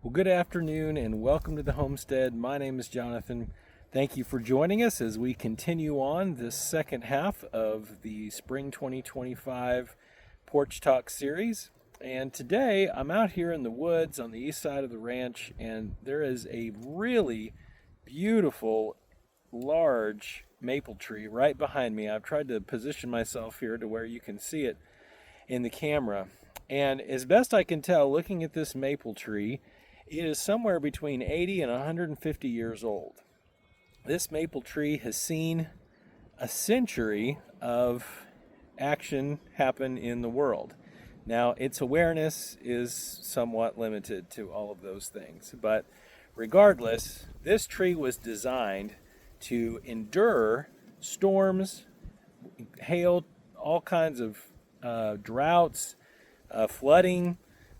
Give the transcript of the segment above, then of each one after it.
Well, good afternoon and welcome to the Homestead. My name is Jonathan. Thank you for joining us as we continue on this second half of the Spring 2025 Porch Talk series. And today I'm out here in the woods on the east side of the ranch, and there is a really beautiful, large maple tree right behind me. I've tried to position myself here to where you can see it in the camera. And as best I can tell, looking at this maple tree, it is somewhere between 80 and 150 years old. This maple tree has seen a century of action happen in the world. Now, its awareness is somewhat limited to all of those things, but regardless, this tree was designed to endure storms, hail, all kinds of droughts, flooding,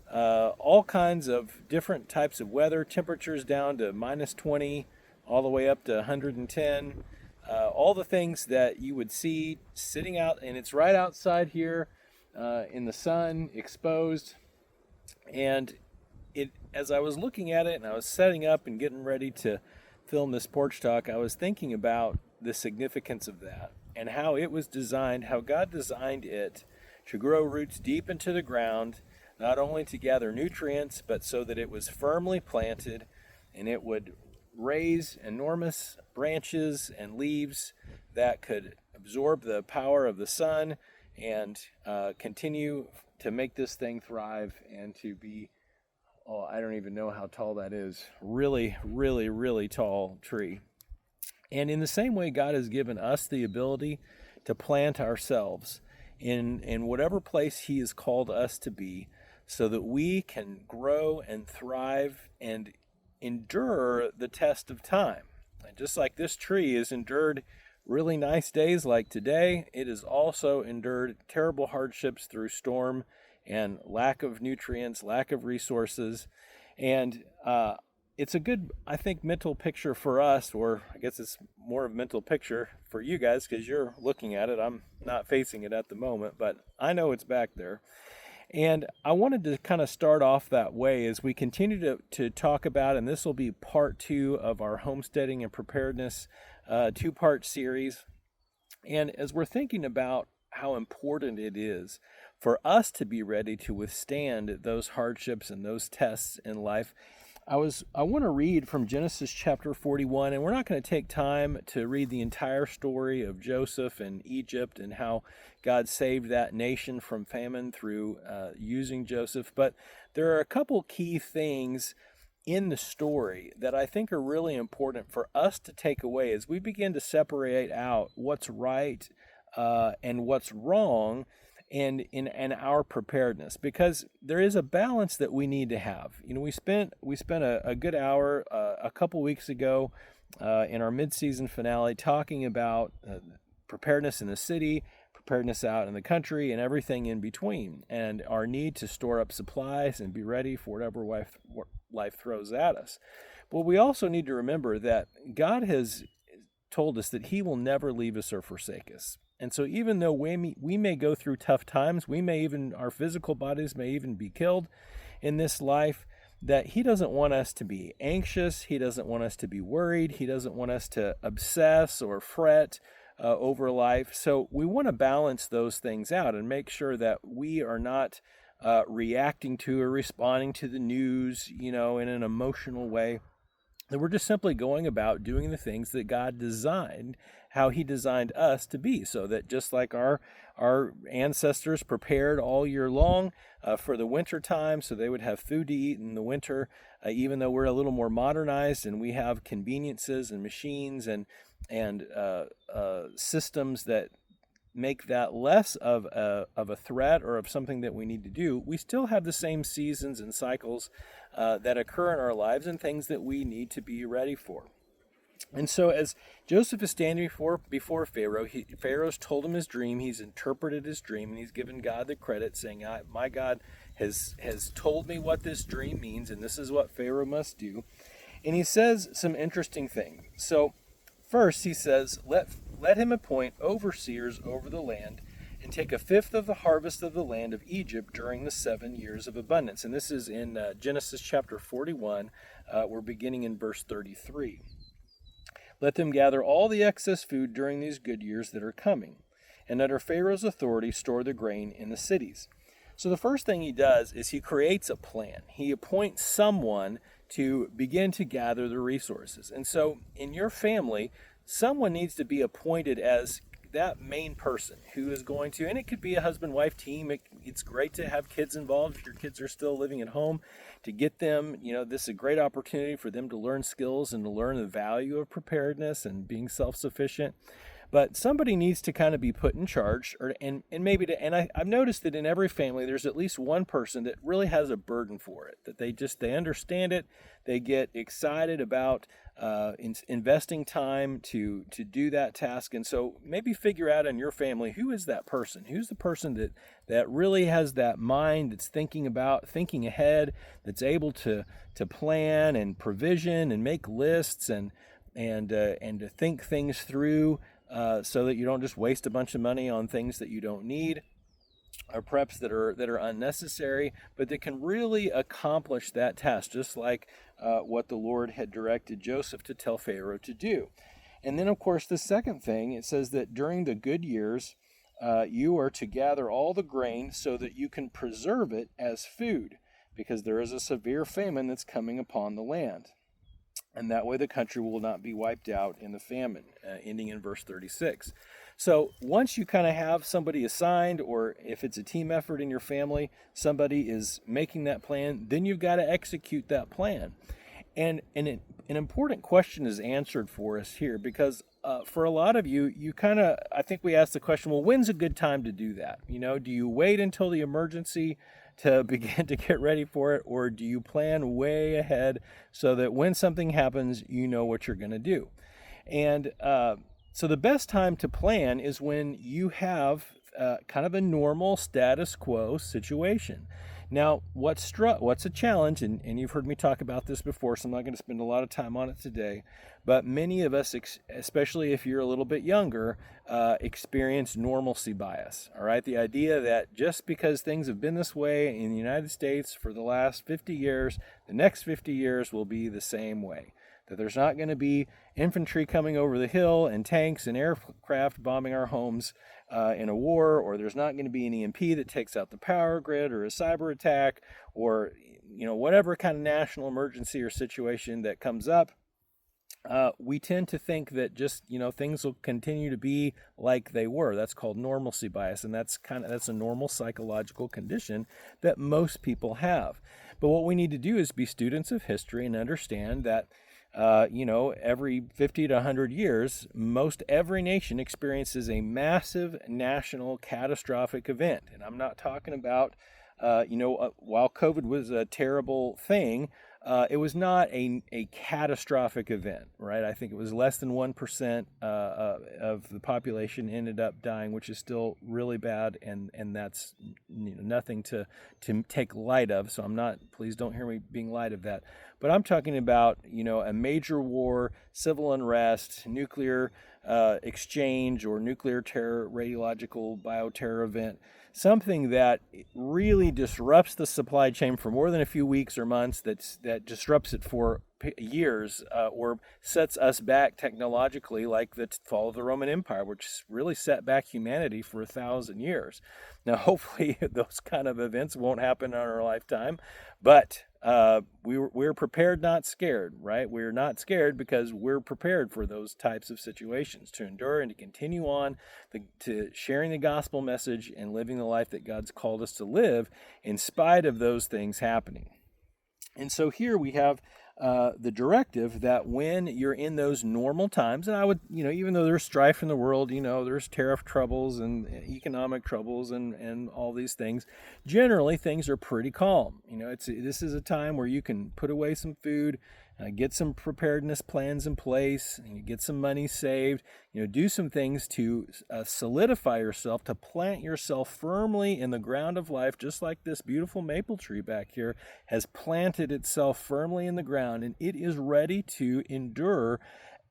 all kinds of different types of weather, temperatures down to minus 20, all the way up to 110, all the things that you would see sitting out, and it's right outside here in the sun, exposed. And as I was looking at it and I was setting up and getting ready to film this porch talk, I was thinking about the significance of that and how it was designed, how God designed it to grow roots deep into the ground, not only to gather nutrients, but so that it was firmly planted and it would raise enormous branches and leaves that could absorb the power of the sun and continue to make this thing thrive and to be, I don't even know how tall that is, really, really, really tall tree. And in the same way, God has given us the ability to plant ourselves in whatever place He has called us to be, so that we can grow and thrive and endure the test of time. And just like this tree has endured really nice days like today, it has also endured terrible hardships through storm and lack of nutrients, lack of resources. And it's a good, I think, mental picture for us, or I guess it's more of a mental picture for you guys because you're looking at it. I'm not facing it at the moment, but I know it's back there. And I wanted to kind of start off that way as we continue to talk about, and this will be part 2 of our Homesteading and Preparedness 2-part series. And as we're thinking about how important it is for us to be ready to withstand those hardships and those tests in life, I want to read from Genesis chapter 41, and we're not going to take time to read the entire story of Joseph and Egypt and how God saved that nation from famine through using Joseph, but there are a couple key things in the story that I think are really important for us to take away as we begin to separate out what's right and what's wrong and in our preparedness, because there is a balance that we need to have. You know, we spent a good hour a couple weeks ago in our mid-season finale talking about preparedness in the city, preparedness out in the country, and everything in between, and our need to store up supplies and be ready for whatever life throws at us. But we also need to remember that God has told us that He will never leave us or forsake us. And so even though we may go through tough times, our physical bodies may even be killed in this life, that He doesn't want us to be anxious. He doesn't want us to be worried. He doesn't want us to obsess or fret over life. So we want to balance those things out and make sure that we are not reacting to or responding to the news, in an emotional way. That we're just simply going about doing the things that God designed, how He designed us to be, so that just like our ancestors prepared all year long for the winter time, so they would have food to eat in the winter, even though we're a little more modernized and we have conveniences and machines and systems that make that less of a threat or of something that we need to do, we still have the same seasons and cycles that occur in our lives and things that we need to be ready for. And so as Joseph is standing before Pharaoh, Pharaoh's told him his dream, he's interpreted his dream, and he's given God the credit, saying, my God has told me what this dream means, and this is what Pharaoh must do. And he says some interesting things. So first he says, let him appoint overseers over the land and take a fifth of the harvest of the land of Egypt during the 7 years of abundance. And this is in Genesis chapter 41. We're beginning in verse 33. Let them gather all the excess food during these good years that are coming, and under Pharaoh's authority store the grain in the cities. So the first thing he does is he creates a plan. He appoints someone to begin to gather the resources. And so in your family, someone needs to be appointed as that main person who is going to, and it could be a husband-wife team. It's great to have kids involved if your kids are still living at home, to get them, this is a great opportunity for them to learn skills and to learn the value of preparedness and being self-sufficient. But somebody needs to kind of be put in charge, I've noticed that in every family there's at least one person that really has a burden for it, that they understand it, they get excited about investing time to do that task. And so maybe figure out in your family, who is that person? Who's the person that really has that mind, that's thinking ahead, that's able to plan and provision and make lists and to think things through. So that you don't just waste a bunch of money on things that you don't need, or preps that are unnecessary, but that can really accomplish that task, just like what the Lord had directed Joseph to tell Pharaoh to do. And then, of course, the second thing, it says that during the good years, you are to gather all the grain so that you can preserve it as food, because there is a severe famine that's coming upon the land. And that way the country will not be wiped out in the famine, ending in verse 36. So once you kind of have somebody assigned, or if it's a team effort in your family, somebody is making that plan, then you've got to execute that plan. And an important question is answered for us here, because for a lot of you I think we ask the question, well, when's a good time to do that? Do you wait until the emergency to begin to get ready for it, or do you plan way ahead so that when something happens, you know what you're going to do? And so the best time to plan is when you have kind of a normal status quo situation. Now, what's a challenge, and you've heard me talk about this before, so I'm not going to spend a lot of time on it today, but many of us, especially if you're a little bit younger, experience normalcy bias, all right? The idea that just because things have been this way in the United States for the last 50 years, the next 50 years will be the same way. That there's not going to be infantry coming over the hill and tanks and aircraft bombing our homes in a war, or there's not going to be an EMP that takes out the power grid, or a cyber attack, or whatever kind of national emergency or situation that comes up. We tend to think that just things will continue to be like they were. That's called normalcy bias, and that's a normal psychological condition that most people have. But what we need to do is be students of history and understand that every 50 to 100 years, most every nation experiences a massive national catastrophic event. And I'm not talking about, while COVID was a terrible thing, it was not a catastrophic event, right? I think it was less than 1% of the population ended up dying, which is still really bad, and that's nothing to take light of. So please don't hear me being light of that. But I'm talking about, a major war, civil unrest, nuclear exchange, or nuclear terror, radiological bioterror event, something that really disrupts the supply chain for more than a few weeks or months, that disrupts it for years, or sets us back technologically, like the fall of the Roman Empire, which really set back humanity for 1,000 years. Now, hopefully those kind of events won't happen in our lifetime, but we're prepared, not scared, right? We're not scared because we're prepared for those types of situations, to endure and to continue on to sharing the gospel message and living the life that God's called us to live in spite of those things happening. And so here we have the directive that when you're in those normal times, and I would, even though there's strife in the world, there's tariff troubles and economic troubles and all these things, generally things are pretty calm. This is a time where you can put away some food, get some preparedness plans in place, and get some money saved, do some things to solidify yourself, to plant yourself firmly in the ground of life, just like this beautiful maple tree back here has planted itself firmly in the ground, and it is ready to endure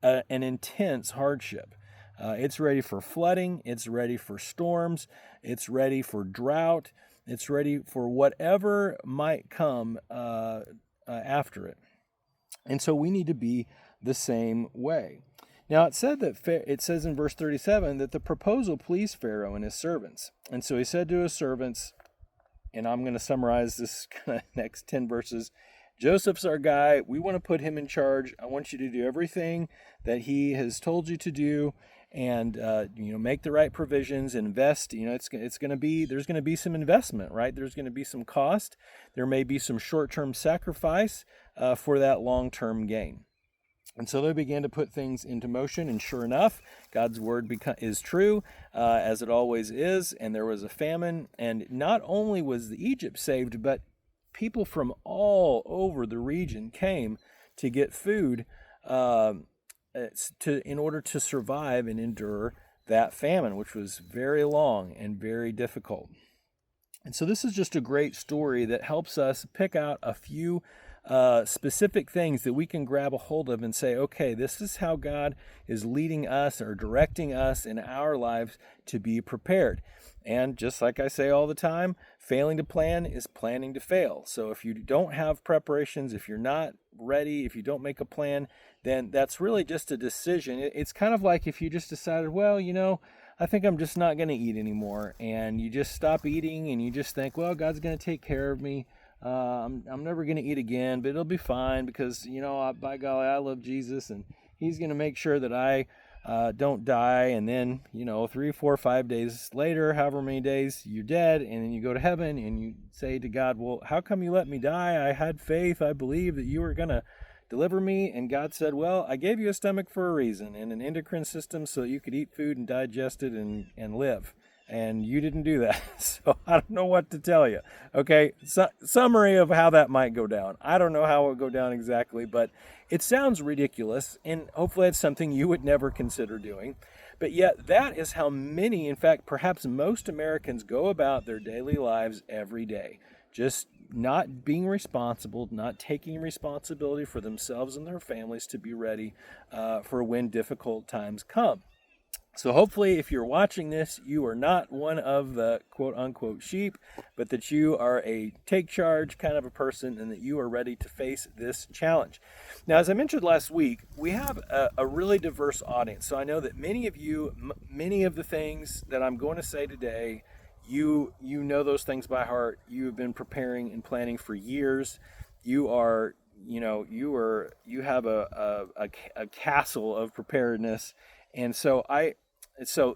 an intense hardship. It's ready for flooding. It's ready for storms. It's ready for drought. It's ready for whatever might come after it. And so we need to be the same way. Now it says in verse 37 that the proposal pleased Pharaoh and his servants. And so he said to his servants, and I'm going to summarize this kind of next 10 verses. Joseph's our guy. We want to put him in charge. I want you to do everything that he has told you to do, and make the right provisions, invest. There's going to be some investment, right? There's going to be some cost. There may be some short-term sacrifice for that long-term gain. And so they began to put things into motion, and sure enough, God's word is true, as it always is, and there was a famine, and not only was Egypt saved, but people from all over the region came to get food in order to survive and endure that famine, which was very long and very difficult. And so this is just a great story that helps us pick out a few specific things that we can grab a hold of and say, okay, this is how God is leading us or directing us in our lives to be prepared. And just like I say all the time, failing to plan is planning to fail. So if you don't have preparations, if you're not ready, if you don't make a plan, then that's really just a decision. It's kind of like if you just decided, well, I think I'm just not going to eat anymore. And you just stop eating and you just think, well, God's going to take care of me. I'm never going to eat again, but it'll be fine because, by golly, I love Jesus and he's going to make sure that I don't die. And then, 3, 4, 5 days later, however many days, you're dead. And then you go to heaven and you say to God, well, how come you let me die? I had faith. I believed that you were going to deliver me. And God said, well, I gave you a stomach for a reason and an endocrine system so that you could eat food and digest it and live. And you didn't do that. So I don't know what to tell you. Okay, summary of how that might go down. I don't know how it would go down exactly, but it sounds ridiculous, and hopefully it's something you would never consider doing. But yet that is how many, in fact, perhaps most Americans go about their daily lives every day. Just not being responsible, not taking responsibility for themselves and their families to be ready for when difficult times come. So hopefully if you're watching this, you are not one of the quote-unquote sheep, but that you are a take charge kind of a person and that you are ready to face this challenge. Now, as I mentioned last week, we have a really diverse audience. So I know that many of you, many of the things that I'm going to say today, you know those things by heart. You have been preparing and planning for years. You are, you have a castle of preparedness. And so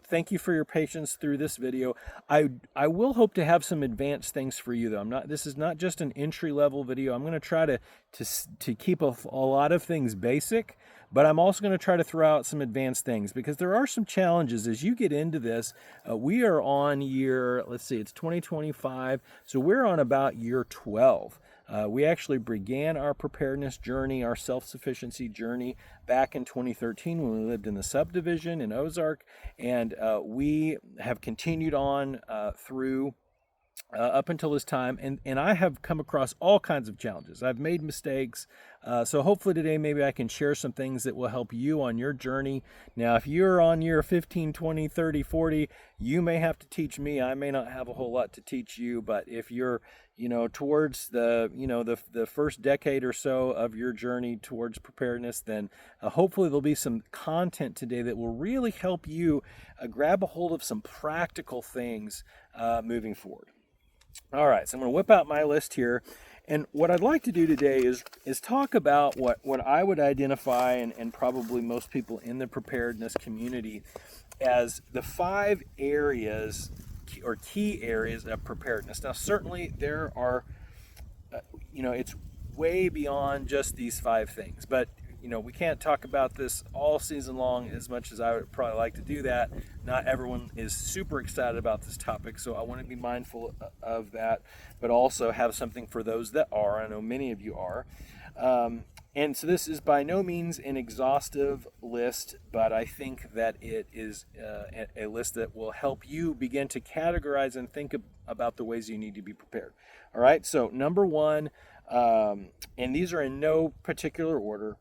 thank you for your patience through this video. I will hope to have some advanced things for you though. This is not just an entry level video. I'm going to try to keep a lot of things basic, but I'm also going to try to throw out some advanced things because there are some challenges as you get into this. We are on it's 2025. So we're on about year 12. We actually began our preparedness journey, our self-sufficiency journey back in 2013 when we lived in the subdivision in Ozark, and we have continued on through up until this time, and I have come across all kinds of challenges. I've made mistakes, so hopefully today maybe I can share some things that will help you on your journey. Now, if you're on year 15, 20, 30, 40, you may have to teach me. I may not have a whole lot to teach you, but if you're towards the first decade or so of your journey towards preparedness, then hopefully there'll be some content today that will really help you grab a hold of some practical things moving forward. All right, so I'm going to whip out my list here. And what I'd like to do today is talk about what I would identify, and probably most people in the preparedness community, as the 5 areas or key areas of preparedness. Now, certainly there are, it's way beyond just these 5 things, but we can't talk about this all season long as much as I would probably like to do that. Not everyone is super excited about this topic, so I want to be mindful of that, but also have something for those that are. I know many of you are. And so this is by no means an exhaustive list, but I think that it is a list that will help you begin to categorize and think about the ways you need to be prepared. All right, so number 1, and these are in no particular order,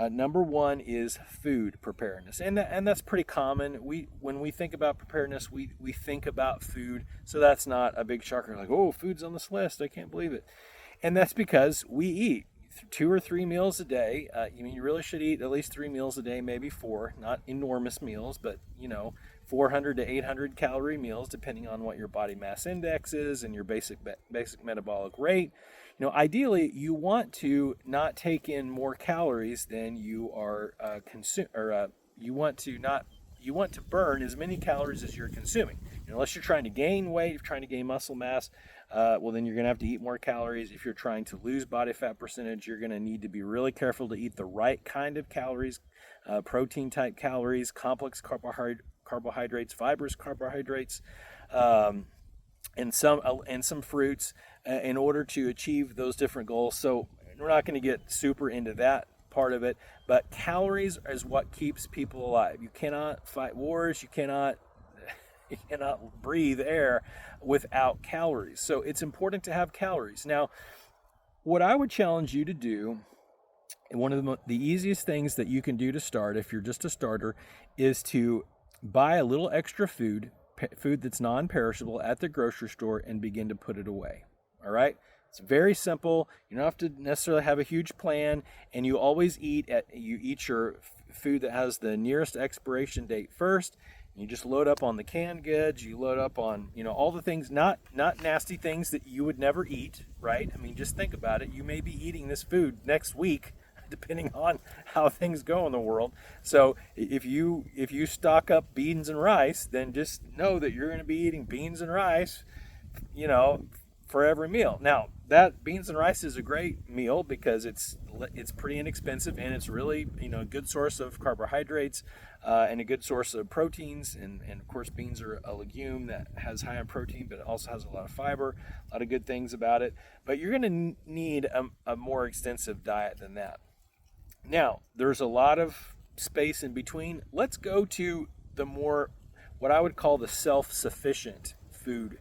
Number one is food preparedness, and that's pretty common. When we think about preparedness, we think about food, so that's not a big shocker. Like, oh, food's on this list, I can't believe it. And that's because we eat 2 or 3 meals a day. You really should eat at least 3 meals a day, maybe 4, not enormous meals, but 400 to 800 calorie meals, depending on what your body mass index is and your basic metabolic rate. Ideally, you want to not take in more calories than you are you want to burn as many calories as you're consuming. Unless you're trying to gain weight, if you're trying to gain muscle mass, well, then you're going to have to eat more calories. If you're trying to lose body fat percentage, you're going to need to be really careful to eat the right kind of calories, protein type calories, complex carbohydrates, fibrous carbohydrates, and some fruits in order to achieve those different goals. So we're not going to get super into that part of it, but calories is what keeps people alive. You cannot fight wars. You cannot breathe air without calories. So it's important to have calories. Now, what I would challenge you to do, and one of the easiest things that you can do to start, if you're just a starter, is to buy a little extra food that's non-perishable at the grocery store and begin to put it away. All right? It's very simple. You don't have to necessarily have a huge plan, and you always eat your food that has the nearest expiration date first. You just load up on the canned goods. You load up on all the things, not nasty things that you would never eat, right? I mean, just think about it. You may be eating this food next week, depending on how things go in the world. So if you stock up beans and rice, then just know that you're going to be eating beans and rice, for every meal. Now, that beans and rice is a great meal because it's pretty inexpensive, and it's really a good source of carbohydrates and a good source of proteins. And of course, beans are a legume that has high in protein, but it also has a lot of fiber, a lot of good things about it. But you're going to need a more extensive diet than that. Now, there's a lot of space in between. Let's go to the more, what I would call the self-sufficient food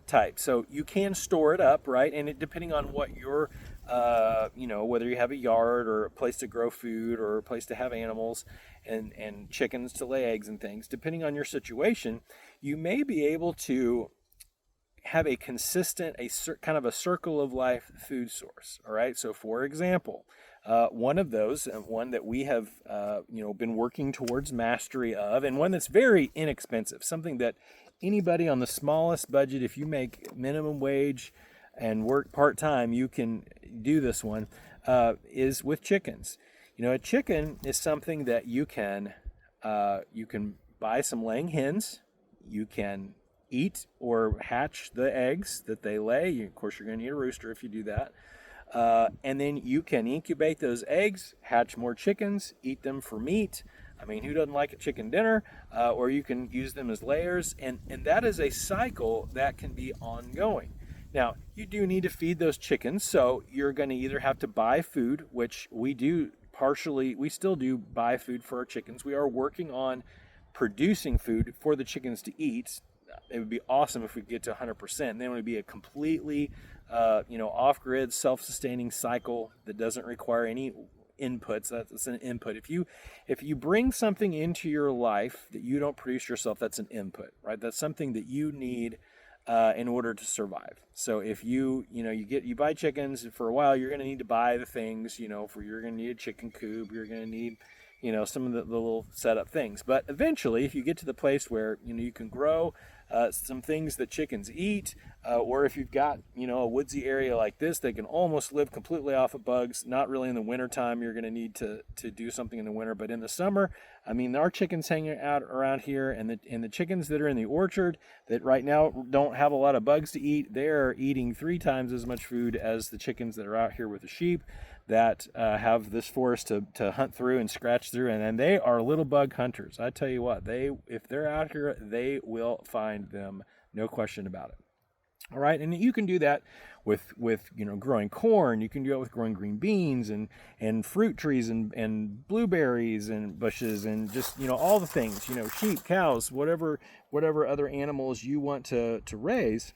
type. So you can store it up, right? And depending on what your, whether you have a yard or a place to grow food or a place to have animals and chickens to lay eggs and things, depending on your situation, you may be able to have a consistent, kind of a circle of life food source. All right. So for example, one of those, one that we have, been working towards mastery of, and one that's very inexpensive, something that anybody on the smallest budget, if you make minimum wage and work part-time, you can do this one, is with chickens. A chicken is something that you can buy some laying hens. You can eat or hatch the eggs that they lay. Of course, you're going to need a rooster if you do that. And then you can incubate those eggs, hatch more chickens, eat them for meat. I mean, who doesn't like a chicken dinner? Or you can use them as layers. And that is a cycle that can be ongoing. Now, you do need to feed those chickens. So you're going to either have to buy food, which we do partially. We still do buy food for our chickens. We are working on producing food for the chickens to eat. It would be awesome if we could get to 100%. Then it would be a completely, off-grid, self-sustaining cycle that doesn't require any inputs. That's an input. If you bring something into your life that you don't produce yourself, that's an input, right? That's something that you need in order to survive. So if you buy chickens for a while, you're going to need to buy the things, you're going to need a chicken coop. You're going to need some of the little setup things. But eventually, if you get to the place where, you can grow some things that chickens eat, or if you've got, a woodsy area like this, they can almost live completely off of bugs. Not really in the wintertime. You're going to need to do something in the winter. But in the summer, I mean, our chickens hanging out around here, and the chickens that are in the orchard that right now don't have a lot of bugs to eat, they're eating 3 times as much food as the chickens that are out here with the sheep that have this forest to hunt through and scratch through, and they are little bug hunters. I tell you what, if they're out here, they will find them, no question about it. All right, and you can do that with growing corn. You can do it with growing green beans and fruit trees and blueberries and bushes and just all the things, sheep, cows, whatever other animals you want to raise.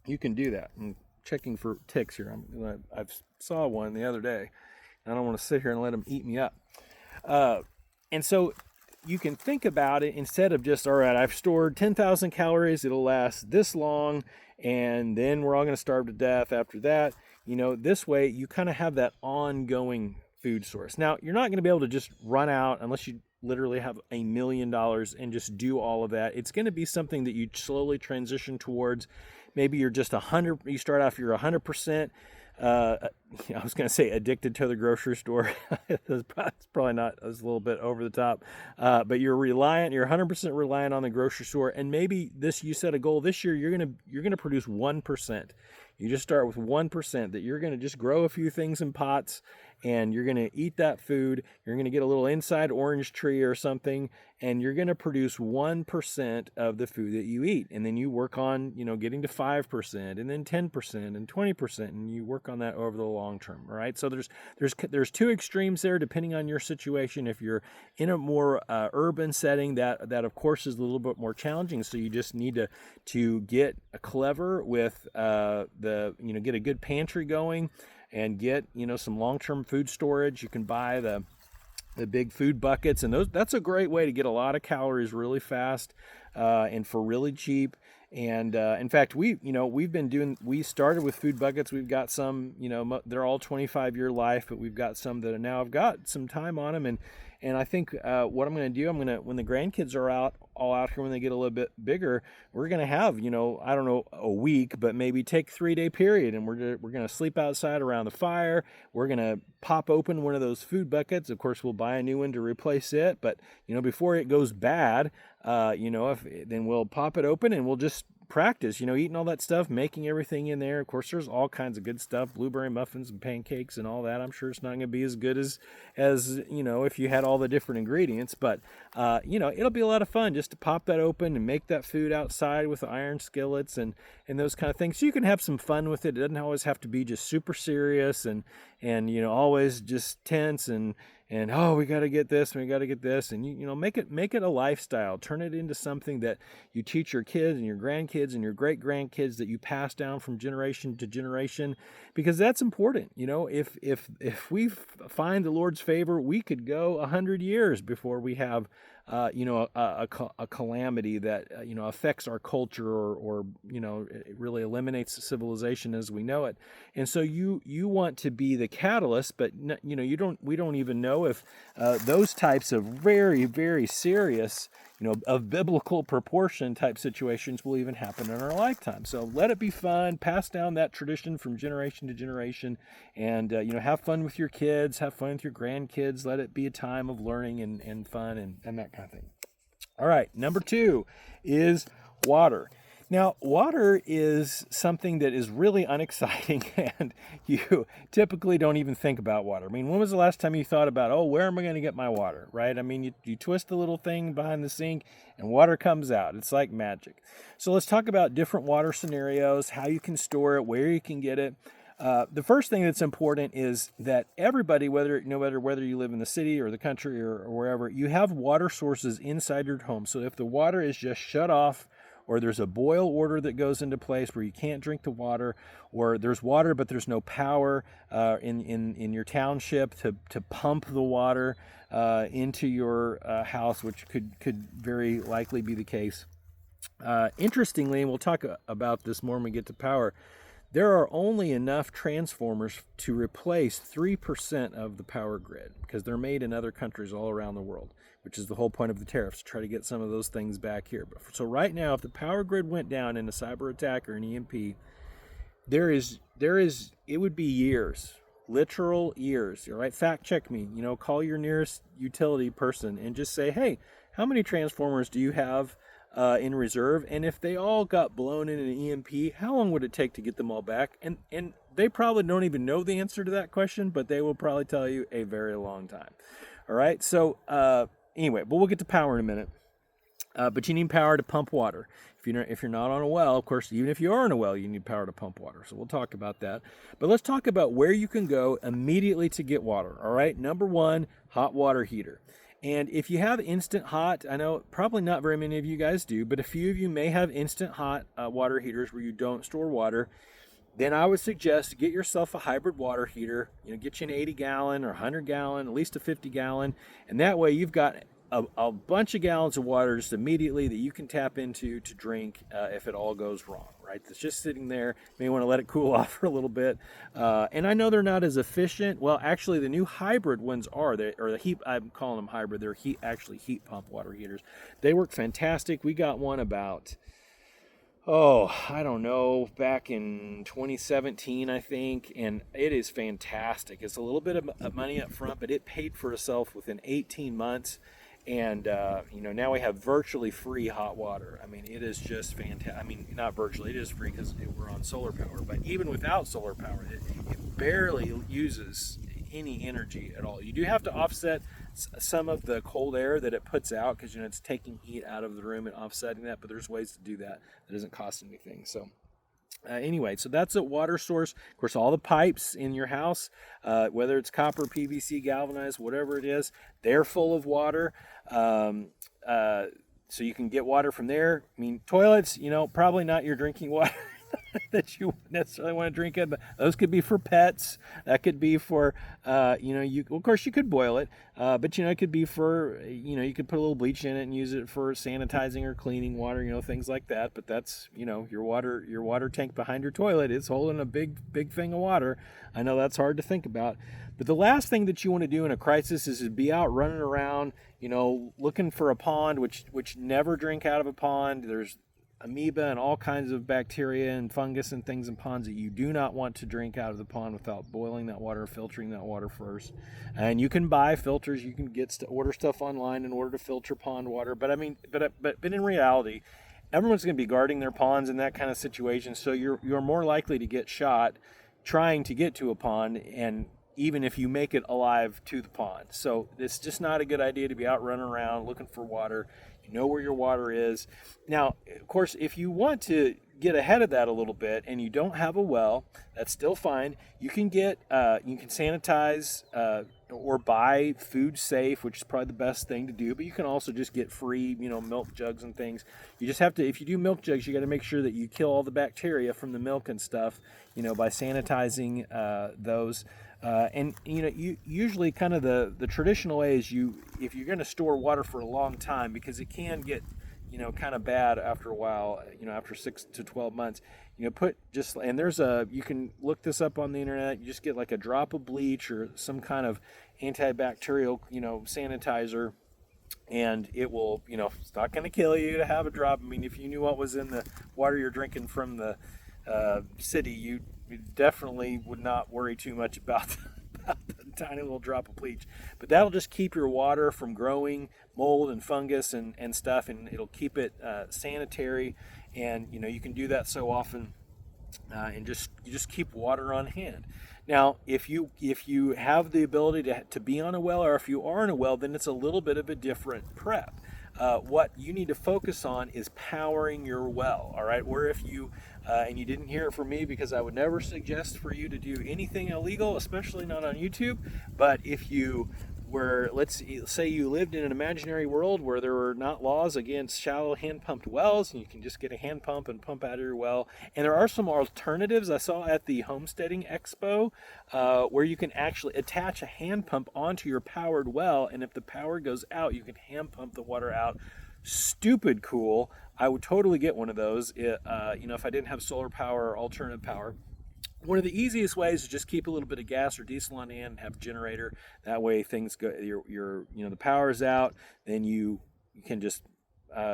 You can do that. I'm checking for ticks here. I saw one the other day. I don't want to sit here and let them eat me up. And so you can think about it instead of just, all right, I've stored 10,000 calories, it'll last this long, and then we're all going to starve to death after that. This way you kind of have that ongoing food source. Now, you're not going to be able to just run out unless you literally have $1 million and just do all of that. It's going to be something that you slowly transition towards. Maybe you're just 100, you start off, you're 100%. I was going to say addicted to the grocery store. It's probably not, it's a little bit over the top. But you're 100% reliant on the grocery store. And maybe you set a goal this year, you're going to produce 1%. You just start with 1% that you're going to just grow a few things in pots, and you're going to eat that food. You're going to get a little inside orange tree or something, and you're going to produce 1% of the food that you eat. And then you work on, getting to 5% and then 10% and 20%, and you work on that over the long term. All right. So there's two extremes there depending on your situation. If you're in a more urban setting, that of course is a little bit more challenging. So you just need to get clever with get a good pantry going and get some long-term food storage. You can buy the big food buckets, and that's a great way to get a lot of calories really fast and for really cheap. And in fact, we started with food buckets. We've got some, they're all 25-year life, but we've got some that now have got some time on them. And I think what I'm going to do, when the grandkids are all out here, when they get a little bit bigger, we're going to have, I don't know, a week, but maybe take 3-day period, and we're going to sleep outside around the fire. We're going to pop open one of those food buckets. Of course, we'll buy a new one to replace it, but before it goes bad, then we'll pop it open and we'll just practice, eating all that stuff, making everything in there. Of course, there's all kinds of good stuff, blueberry muffins and pancakes and all that. I'm sure it's not going to be as good as if you had all the different ingredients, but it'll be a lot of fun just to pop that open and make that food outside with the iron skillets and those kind of things. So you can have some fun with it. It doesn't always have to be just super serious and always just tense and oh, we got to get this and we got to get this, and make it a lifestyle. Turn it into something that you teach your kids and your grandkids and your great grandkids, that you pass down from generation to generation, because that's important. If we find the Lord's favor, we could go 100 years before we have a calamity that affects our culture or it really eliminates civilization as we know it. And so you want to be the catalyst, but we don't even know if those types of very, very serious of biblical proportion type situations will even happen in our lifetime. So let it be fun, pass down that tradition from generation to generation, and have fun with your kids, have fun with your grandkids. Let it be a time of learning and fun and that kind of thing. All right, number 2 is water. Now, water is something that is really unexciting, and you typically don't even think about water. I mean, when was the last time you thought about, where am I going to get my water, right? I mean, you twist the little thing behind the sink, and water comes out. It's like magic. So let's talk about different water scenarios, how you can store it, where you can get it. The first thing that's important is that everybody, whether you live in the city or the country or wherever, you have water sources inside your home. So if the water is just shut off, or there's a boil order that goes into place where you can't drink the water, or there's water but there's no power in your township to pump the water into your house, which could very likely be the case. Interestingly, and we'll talk about this more when we get to power, there are only enough transformers to replace 3% of the power grid, because they're made in other countries all around the world, which is the whole point of the tariffs, to try to get some of those things back here. So right now, if the power grid went down in a cyber attack or an EMP, it would be years, literal years. All right, fact check me. Call your nearest utility person and just say, hey, how many transformers do you have in reserve? And if they all got blown in an EMP, how long would it take to get them all back? And they probably don't even know the answer to that question, but they will probably tell you a very long time. All right, so anyway, but we'll get to power in a minute. But you need power to pump water. If you're not on a well, of course, even if you are on a well, you need power to pump water. So we'll talk about that. But let's talk about where you can go immediately to get water. All right, number 1, hot water heater. And if you have instant hot, I know probably not very many of you guys do, but a few of you may have instant hot water heaters where you don't store water. then I would suggest get yourself a hybrid water heater. Get you an 80-gallon or 100-gallon, at least a 50-gallon, and that way you've got a bunch of gallons of water just immediately that you can tap into to drink if it all goes wrong, right? It's just sitting there. You may want to let it cool off for a little bit. And I know they're not as efficient. Well, actually, the new hybrid ones are, or the heat, I'm calling them hybrid. They're actually heat pump water heaters. They work fantastic. We got one about, I don't know, back in 2017, I think, and it is fantastic. It's a little bit of money up front, but it paid for itself within 18 months. And, now we have virtually free hot water. I mean, it is just fantastic. I mean, not virtually, it is free because we're on solar power. But even without solar power, it barely uses any energy at all. You do have to offset some of the cold air that it puts out because, it's taking heat out of the room and offsetting that. But there's ways to do that. That doesn't cost anything. So anyway, so that's a water source. Of course, all the pipes in your house, whether it's copper, PVC, galvanized, whatever it is, they're full of water. So you can get water from there. I mean, toilets, probably not your drinking water that you necessarily want to drink it, but those could be for pets. That could be for, of course you could boil it, but it could be for, you could put a little bleach in it and use it for sanitizing or cleaning water, things like that. But that's, your water tank behind your toilet is holding a big thing of water. I know that's hard to think about, but the last thing that you want to do in a crisis is to be out running around, looking for a pond, which never drink out of a pond. There's amoeba and all kinds of bacteria and fungus and things in ponds that you do not want to drink out of the pond without boiling that water, filtering that water first. And you can buy filters, you can order stuff online in order to filter pond water. But I mean, but in reality, everyone's going to be guarding their ponds in that kind of situation. So you're more likely to get shot trying to get to a pond, and even if you make it alive to the pond. So it's just not a good idea to be out running around looking for water. You know where your water is. Now, of course, if you want to get ahead of that a little bit and you don't have a well, that's still fine. You can sanitize or buy Food Safe, which is probably the best thing to do. But you can also just get free, milk jugs and things. You just have to, if you do milk jugs, you got to make sure that you kill all the bacteria from the milk and stuff, by sanitizing those. And usually kind of the traditional way is if you're going to store water for a long time, because it can get kind of bad after a while, after 6 to 12 months, and you can look this up on the internet. You just get like a drop of bleach or some kind of antibacterial sanitizer, and it will, it's not going to kill you to have a drop. I mean, if you knew what was in the water you're drinking from the city, you definitely would not worry too much about the tiny little drop of bleach. But that'll just keep your water from growing mold and fungus and stuff, and it'll keep it sanitary. And you can do that so often, and you just keep water on hand. Now, if you have the ability to be on a well, or if you are in a well, then it's a little bit of a different prep. What you need to focus on is powering your well, all right? Where if you, and you didn't hear it from me because I would never suggest for you to do anything illegal, especially not on YouTube, but if you let's say you lived in an imaginary world where there were not laws against shallow hand-pumped wells, and you can just get a hand pump and pump out of your well. And there are some alternatives I saw at the Homesteading Expo where you can actually attach a hand pump onto your powered well, and if the power goes out, you can hand pump the water out. Stupid cool. I would totally get one of those, if I didn't have solar power or alternative power. One of the easiest ways is just keep a little bit of gas or diesel on hand and have a generator. That way things go, the power's out, then you can just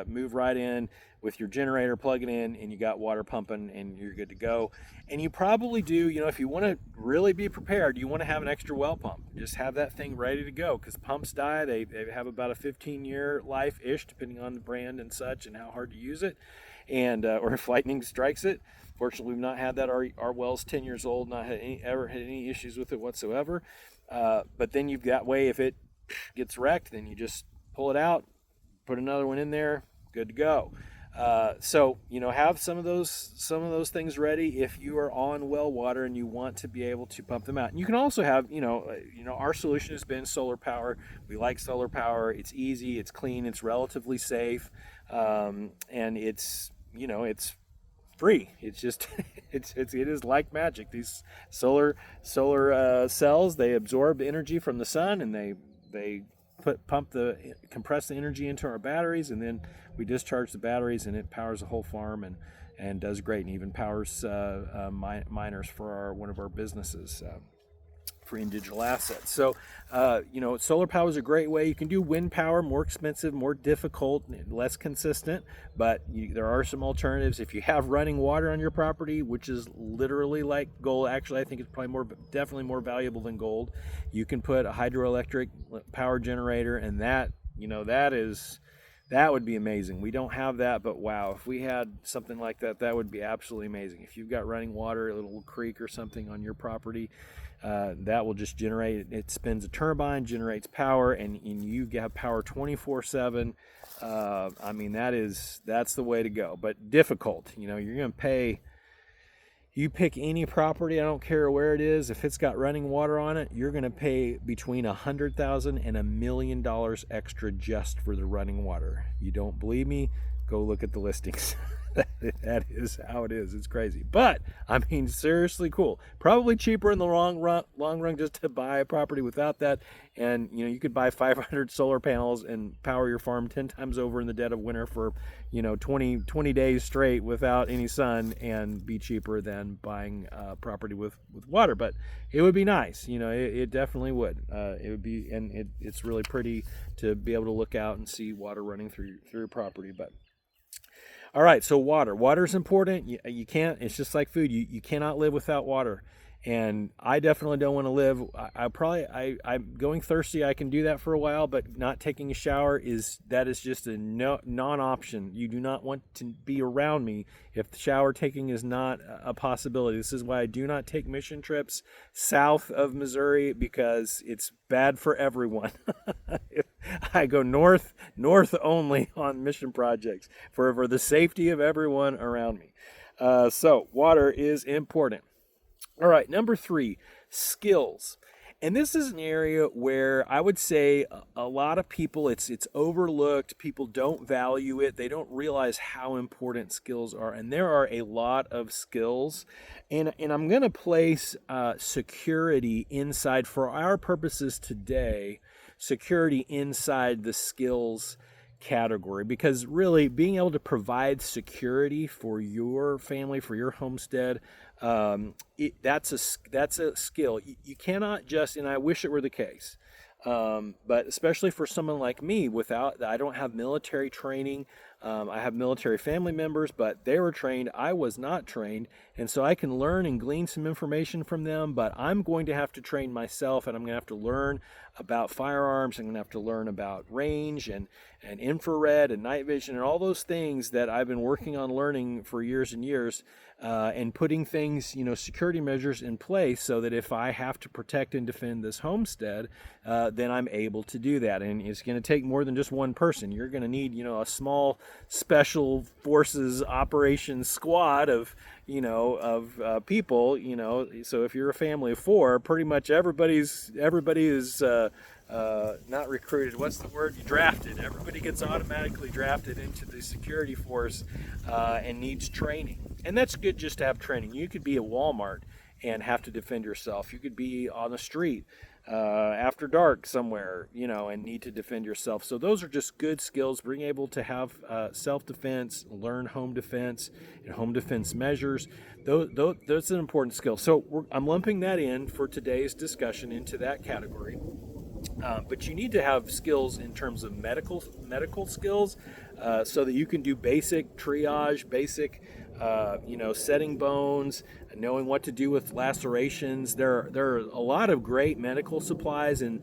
move right in with your generator, plug it in, and you got water pumping and you're good to go. And you probably do, if you want to really be prepared, you want to have an extra well pump. Just have that thing ready to go, because pumps die. They have about a 15-year life-ish, depending on the brand and such and how hard to use it, and or if lightning strikes it. Fortunately, we've not had that. Our well's 10 years old, not ever had any issues with it whatsoever. But then you've got way, if it gets wrecked, then you just pull it out, put another one in there, good to go. So have some of those things ready if you are on well water and you want to be able to pump them out. And you can also have our solution has been solar power. We like solar power. It's easy, it's clean, it's relatively safe, and it's free. It's just it is like magic. These solar cells, they absorb energy from the sun, and they compress the energy into our batteries, and then we discharge the batteries, and it powers the whole farm and does great, and even powers miners for one of our businesses. For digital assets. So, solar power is a great way. You can do wind power, more expensive, more difficult, less consistent, but there are some alternatives. If you have running water on your property, which is literally like gold, actually, I think it's probably definitely more valuable than gold. You can put a hydroelectric power generator, and that would be amazing. We don't have that, but wow, if we had something like that, that would be absolutely amazing. If you've got running water, a little creek or something on your property, that will just generate, it spins a turbine, generates power, and you have power 24/7. I mean, that's the way to go, but difficult. You're going to pay, you pick any property, I don't care where it is, if it's got running water on it, you're going to pay between $100,000 and $1 million extra just for the running water. You don't believe me? Go look at the listings. That is how it is. It's crazy, but I mean, seriously cool. Probably cheaper in the long run just to buy a property without that. And you could buy 500 solar panels and power your farm 10 times over in the dead of winter for 20 days straight without any sun, and be cheaper than buying property with water. But it would be nice. It definitely would. It would be, and it's really pretty to be able to look out and see water running through your property. But all right, so water is important. You can't, it's just like food. You cannot live without water. And I definitely don't want to live. I'm going thirsty. I can do that for a while, but not taking a shower is just a non-option. You do not want to be around me if the shower taking is not a possibility. This is why I do not take mission trips south of Missouri, because it's bad for everyone. I go north only on mission projects for the safety of everyone around me. So water is important. All right, number 3, skills. And this is an area where I would say a lot of people, it's overlooked. People don't value it. They don't realize how important skills are. And there are a lot of skills. And I'm going to place security inside, for our purposes today, security inside the skills category, because really being able to provide security for your family, for your homestead, that's a skill. You cannot just, and I wish it were the case, but especially for someone like me, I don't have military training. I have military family members, but they were trained. I was not trained. And so I can learn and glean some information from them, but I'm going to have to train myself, and I'm going to have to learn about firearms. I'm going to have to learn about range and infrared and night vision and all those things that I've been working on learning for years and years, and putting things, security measures in place so that if I have to protect and defend this homestead, then I'm able to do that. And it's going to take more than just one person. You're going to need, a small special forces operations squad of people, so if you're a family of 4, pretty much everybody is not recruited. What's the word? Drafted. Everybody gets automatically drafted into the security force and needs training. And that's good just to have training. You could be at Walmart and have to defend yourself. You could be on the street after dark somewhere, and need to defend yourself. So those are just good skills. Being able to have self-defense, learn home defense and home defense measures. That's an important skill. So I'm lumping that in for today's discussion into that category. But you need to have skills in terms of medical skills, so that you can do basic triage, basic setting bones, knowing what to do with lacerations. There are a lot of great medical supplies, and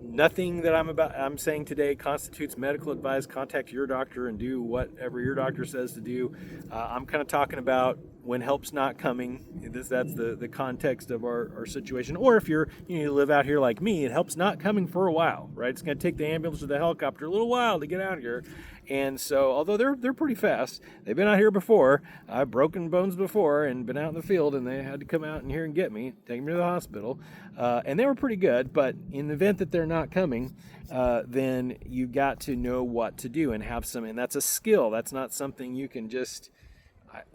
nothing that I'm saying today constitutes medical advice. Contact your doctor and do whatever your doctor says to do. I'm kind of talking about when help's not coming. That's the context of our situation. Or if you live out here like me, and help's not coming for a while, right? It's going to take the ambulance or the helicopter a little while to get out here. And so, although they're pretty fast, they've been out here before. I've broken bones before and been out in the field, and they had to come out in here and get me, take me to the hospital, and they were pretty good. But in the event that they're not coming, then you got to know what to do and have some. And that's a skill. That's not something you can just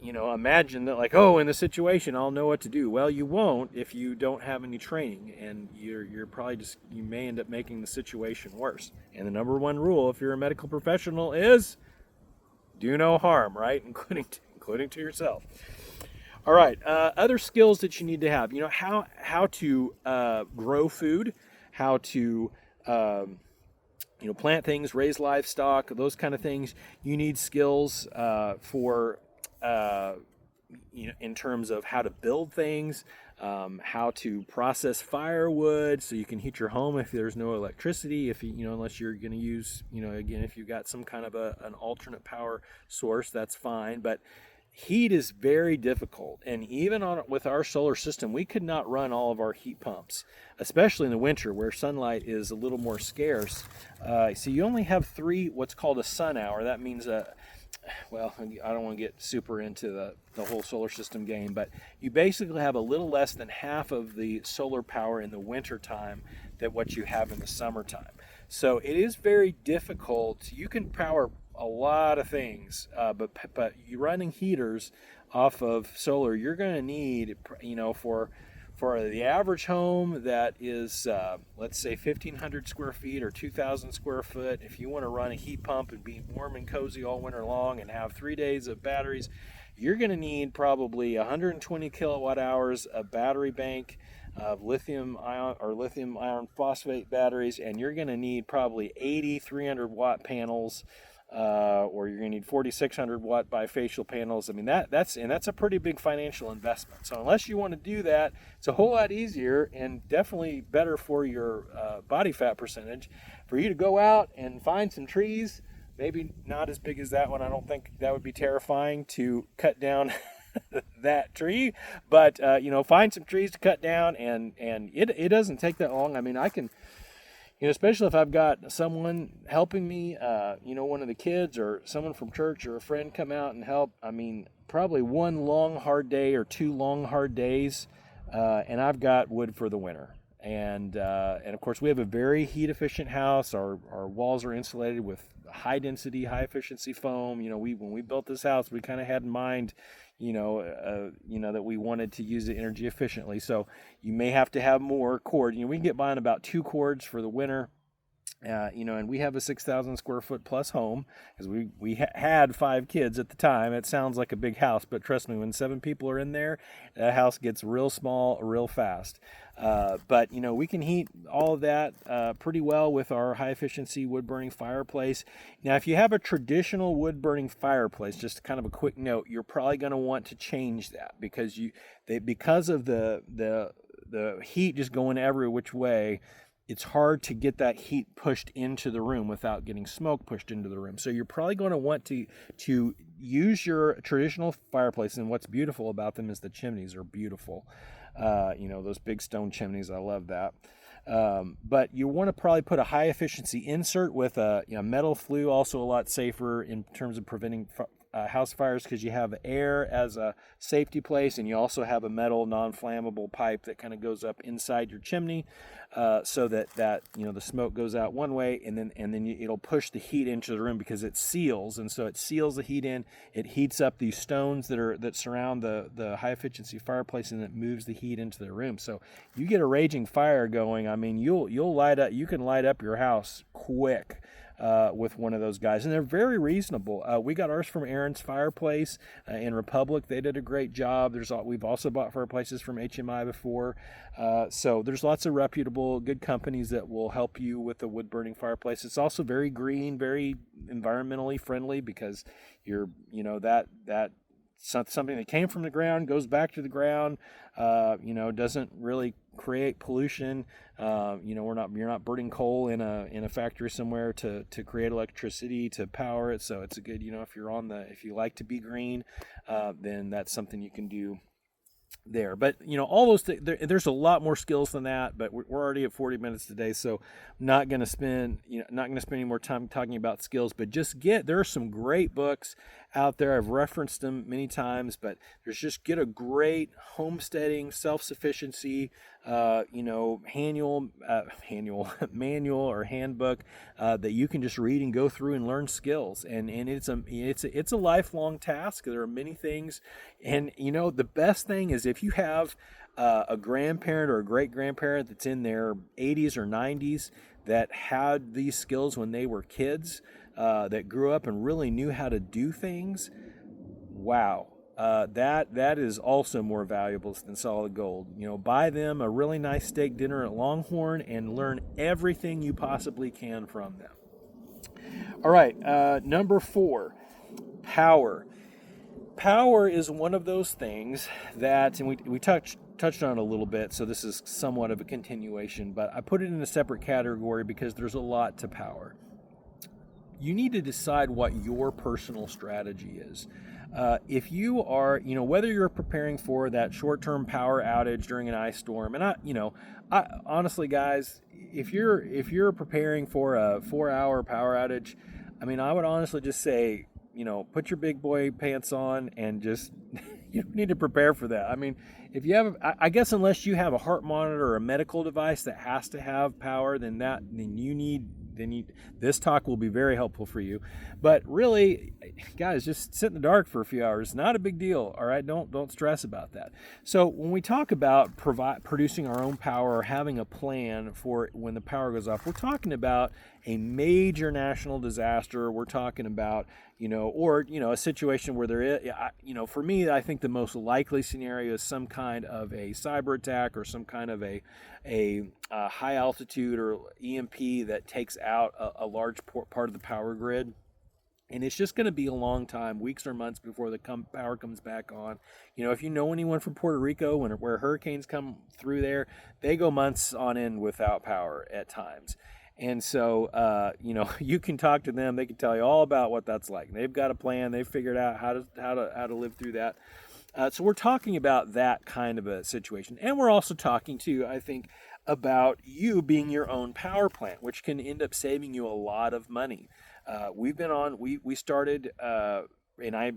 imagine that like, oh, in the situation, I'll know what to do. Well, you won't if you don't have any training, and you're probably you may end up making the situation worse. And the number one rule, if you're a medical professional, is do no harm, right? Including to yourself. All right, other skills that you need to have. How to grow food, how to plant things, raise livestock, those kind of things. You need skills for in terms of how to build things, how to process firewood so you can heat your home if there's no electricity, unless you're going to use, again, if you've got some kind of an alternate power source, that's fine. But heat is very difficult, and even with our solar system, we could not run all of our heat pumps, especially in the winter where sunlight is a little more scarce. So you only have 3 what's called a sun hour. That means well, I don't want to get super into the whole solar system game, but you basically have a little less than half of the solar power in the winter time than what you have in the summertime. So it is very difficult. You can power a lot of things, but you running heaters off of solar, you're going to need, for the average home that is, let's say 1,500 square feet or 2,000 square foot, if you want to run a heat pump and be warm and cozy all winter long and have 3 days of batteries, you're going to need probably 120 kilowatt hours of battery bank of lithium iron phosphate batteries, and you're going to need probably 80 300 watt panels, or you're going to need 4,600 watt bifacial panels. I mean, that's a pretty big financial investment. So unless you want to do that, it's a whole lot easier and definitely better for your body fat percentage for you to go out and find some trees. Maybe not as big as that one. I don't think that would be terrifying to cut down that tree, but find some trees to cut down, and it doesn't take that long. I mean, I can, especially if I've got someone helping me, one of the kids or someone from church or a friend come out and help. I mean, probably one long hard day or 2 long hard days, and I've got wood for the winter. And of course, we have a very heat efficient house. Our walls are insulated with high density, high efficiency foam. When we built this house, we kind of had in mind, that we wanted to use it energy efficiently. So you may have to have more cord. We can get by on about 2 cords for the winter. And we have a 6,000 square foot plus home because we had 5 kids at the time. It sounds like a big house, but trust me, when 7 people are in there, that house gets real small real fast. But we can heat all of that pretty well with our high efficiency wood burning fireplace. Now, if you have a traditional wood burning fireplace, just kind of a quick note, you're probably going to want to change that because because of the heat just going every which way. It's hard to get that heat pushed into the room without getting smoke pushed into the room. So you're probably going to want to use your traditional fireplace. And what's beautiful about them is the chimneys are beautiful. Those big stone chimneys, I love that. But you want to probably put a high efficiency insert with a metal flue, also a lot safer in terms of preventing house fires because you have air as a safety place, and you also have a metal non-flammable pipe that kind of goes up inside your chimney, so that the smoke goes out one way, and then it'll push the heat into the room because it seals, and so it seals the heat in. It heats up these stones that surround the high efficiency fireplace, and it moves the heat into the room. So you get a raging fire going. I mean, you can light up your house quick. With one of those guys, and they're very reasonable. We got ours from Aaron's Fireplace in Republic. They did a great job. We've also bought fireplaces from HMI before, so there's lots of reputable, good companies that will help you with the wood burning fireplace. It's also very green, very environmentally friendly because something that came from the ground goes back to the ground. Doesn't really create pollution. You're not burning coal in a factory somewhere to create electricity to power it. So it's a good, if you like to be green, then that's something you can do there. But all those things, there's a lot more skills than that, but we're already at 40 minutes today, so I'm not going to spend any more time talking about skills. But there are some great books out there. I've referenced them many times, but there's just get a great homesteading, self-sufficiency, manual or handbook that you can just read and go through and learn skills. And it's a lifelong task. There are many things, and the best thing is if you have a grandparent or a great grandparent that's in their 80s or 90s that had these skills when they were kids, that grew up and really knew how to do things. Wow. That is also more valuable than solid gold. Buy them a really nice steak dinner at Longhorn and learn everything you possibly can from them. All right, number 4, power. Power is one of those things that, and we touched on it a little bit, so this is somewhat of a continuation, but I put it in a separate category because there's a lot to power. You need to decide what your personal strategy is. If you are, whether you're preparing for that short-term power outage during an ice storm, and I honestly, guys, if you're preparing for a 4-hour power outage, I would honestly just say, put your big boy pants on and just you need to prepare for that. If you have, I guess, unless you have a heart monitor or a medical device that has to have power, then this talk will be very helpful for you. But really, guys, just sit in the dark for a few hours. Not a big deal. All right, don't stress about that. So when we talk about producing our own power or having a plan for when the power goes off, we're talking about a major national disaster. We're talking about a situation where there is, for me, I think the most likely scenario is some kind of a cyber attack or some kind of a high altitude or EMP that takes out a large part of the power grid. And it's just going to be a long time, weeks or months before the power comes back on. If you know anyone from Puerto Rico, where hurricanes come through there, they go months on end without power at times. And so, you can talk to them. They can tell you all about what that's like. They've got a plan. They've figured out how to live through that. So we're talking about that kind of a situation. And we're also talking, too, I think, about you being your own power plant, which can end up saving you a lot of money. We started, and I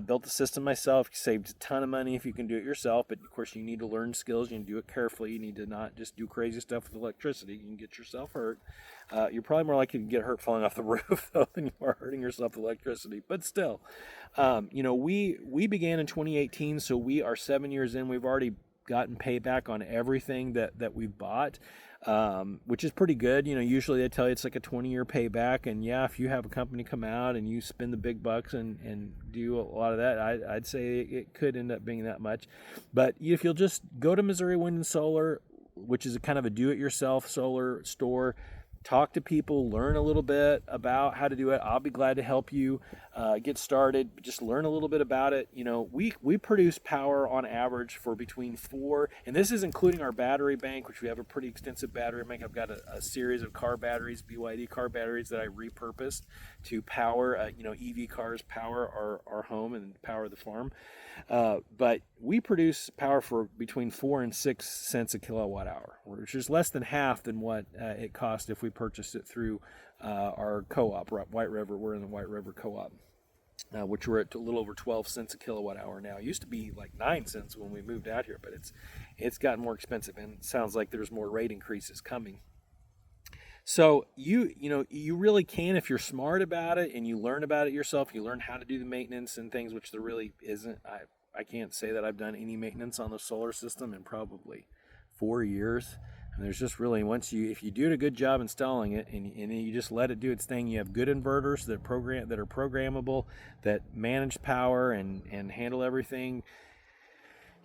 built the system myself, saved a ton of money if you can do it yourself, but of course you need to learn skills, you need to do it carefully, you need to not just do crazy stuff with electricity, you can get yourself hurt. You're probably more likely to get hurt falling off the roof though than you are hurting yourself with electricity, but still, we began in 2018, so we are 7 years in, we've already gotten payback on everything that we've bought. Which is pretty good. Usually they tell you it's like a 20-year payback. And yeah, if you have a company come out and you spend the big bucks and do a lot of that, I'd say it could end up being that much. But if you'll just go to Missouri Wind and Solar, which is a kind of a do-it-yourself solar store, talk to people, learn a little bit about how to do it. I'll be glad to help you get started. Just learn a little bit about it. We produce power on average for between 4, and this is including our battery bank, which we have a pretty extensive battery bank. I've got a series of car batteries, BYD car batteries that I repurposed to power, EV cars power our home and power the farm. But we produce power for between 4 and 6 cents a kilowatt hour, which is less than half than what it cost if we purchased it through our co-op, White River. We're in the White River co-op, which we're at a little over 12 cents a kilowatt hour now. It used to be like 9 cents when we moved out here, but it's gotten more expensive, and it sounds like there's more rate increases coming. So you really can, if you're smart about it and you learn about it yourself, you learn how to do the maintenance and things, which there really isn't. I can't say that I've done any maintenance on the solar system in probably 4 years. And there's just really, if you do a good job installing it and you just let it do its thing, you have good inverters that are programmable, that manage power and handle everything.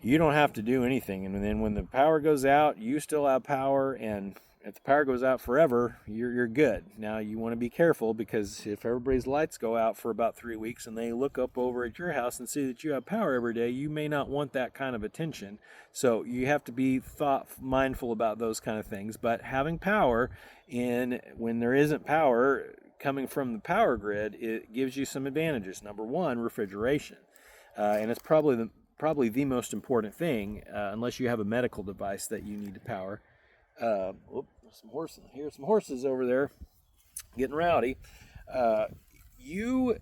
You don't have to do anything. And then when the power goes out, you still have power, and if the power goes out forever, you're good. Now, you want to be careful, because if everybody's lights go out for about 3 weeks and they look up over at your house and see that you have power every day, you may not want that kind of attention. So you have to be mindful about those kind of things. But having power when there isn't power coming from the power grid, it gives you some advantages. Number one, refrigeration. And it's probably the most important thing, unless you have a medical device that you need to power. Some horses. Here's some horses over there getting rowdy. You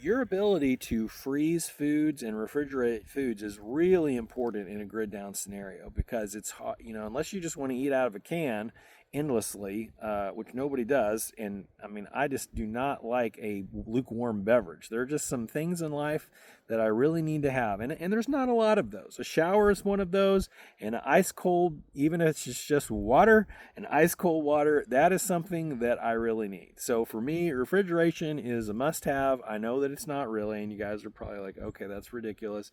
your ability to freeze foods and refrigerate foods is really important in a grid down scenario, because it's hot, unless you just want to eat out of a can endlessly, which nobody does. And I mean, I just do not like a lukewarm beverage. There are just some things in life that I really need to have. And there's not a lot of those. A shower is one of those, and ice cold, even if it's just water, and ice cold water, that is something that I really need. So for me, refrigeration is a must have. I know that it's not really, and you guys are probably like, okay, that's ridiculous.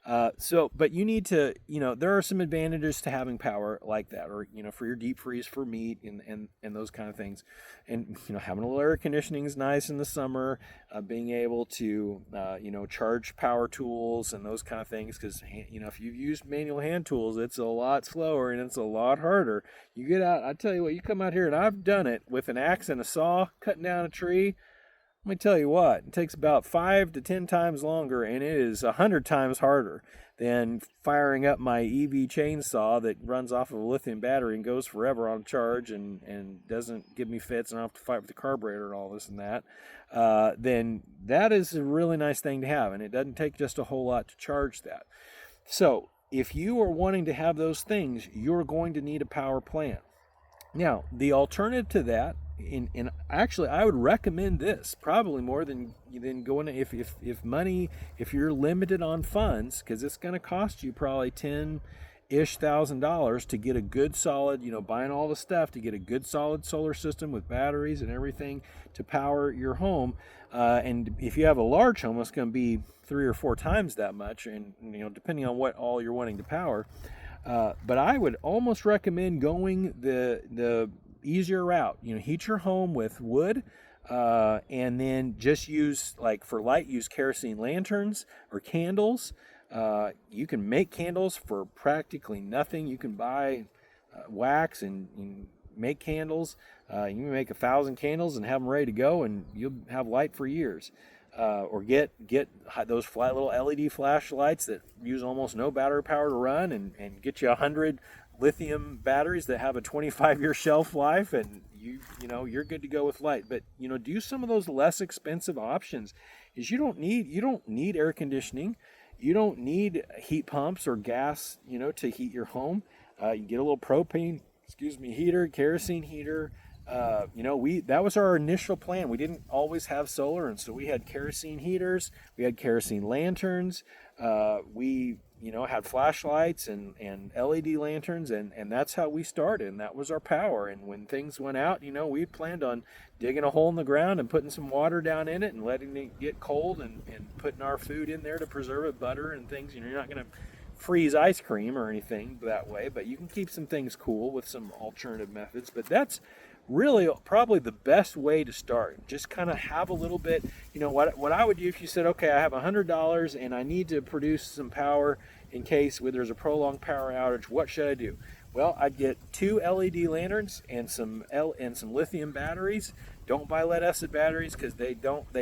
But you need to, there are some advantages to having power like that, or, for your deep freeze for meat and those kind of things. And, having a little air conditioning is nice in the summer, being able to, charge power tools and those kind of things. Cause, if you've used manual hand tools, it's a lot slower and it's a lot harder. You get out, I tell you what, you come out here, and I've done it with an axe and a saw, cutting down a tree. Let me tell you what, it takes about 5 to 10 times longer, and it is 100 times harder than firing up my EV chainsaw that runs off of a lithium battery and goes forever on charge and doesn't give me fits, and I don't have to fight with the carburetor and all this and that. Then that is a really nice thing to have, and it doesn't take just a whole lot to charge that. So if you are wanting to have those things, you're going to need a power plant. Now, the alternative to that, and actually, I would recommend this probably more than going to, if you're limited on funds, because it's going to cost you probably $10,000 to get a good solid, buying all the stuff to get a good solid solar system with batteries and everything to power your home. And if you have a large home, it's going to be 3 or 4 times that much, and depending on what all you're wanting to power. But I would almost recommend going the easier route. Heat your home with wood, and then just use, like for light, use kerosene lanterns or candles. You can make candles for practically nothing. You can buy wax and make candles. You can make 1,000 candles and have them ready to go, and you'll have light for years. Or get those flat little LED flashlights that use almost no battery power to run, and get you 100 lithium batteries that have a 25-year shelf life, and you're good to go with light. But do some of those less expensive options. Is you don't need air conditioning, you don't need heat pumps or gas to heat your home. You get a little propane heater, kerosene heater. That was our initial plan. We didn't always have solar, and so we had kerosene heaters, we had kerosene lanterns, we had flashlights and LED lanterns, and that's how we started, and that was our power. And when things went out, we planned on digging a hole in the ground and putting some water down in it and letting it get cold, and putting our food in there to preserve it, butter and things. You're not going to freeze ice cream or anything that way, but you can keep some things cool with some alternative methods. But that's really probably the best way to start. Just kind of have a little bit, what I would do if you said, okay, I have $100 and I need to produce some power in case there's a prolonged power outage, what should I do? Well, I'd get 2 LED lanterns and some lithium batteries. Don't buy lead acid batteries, because they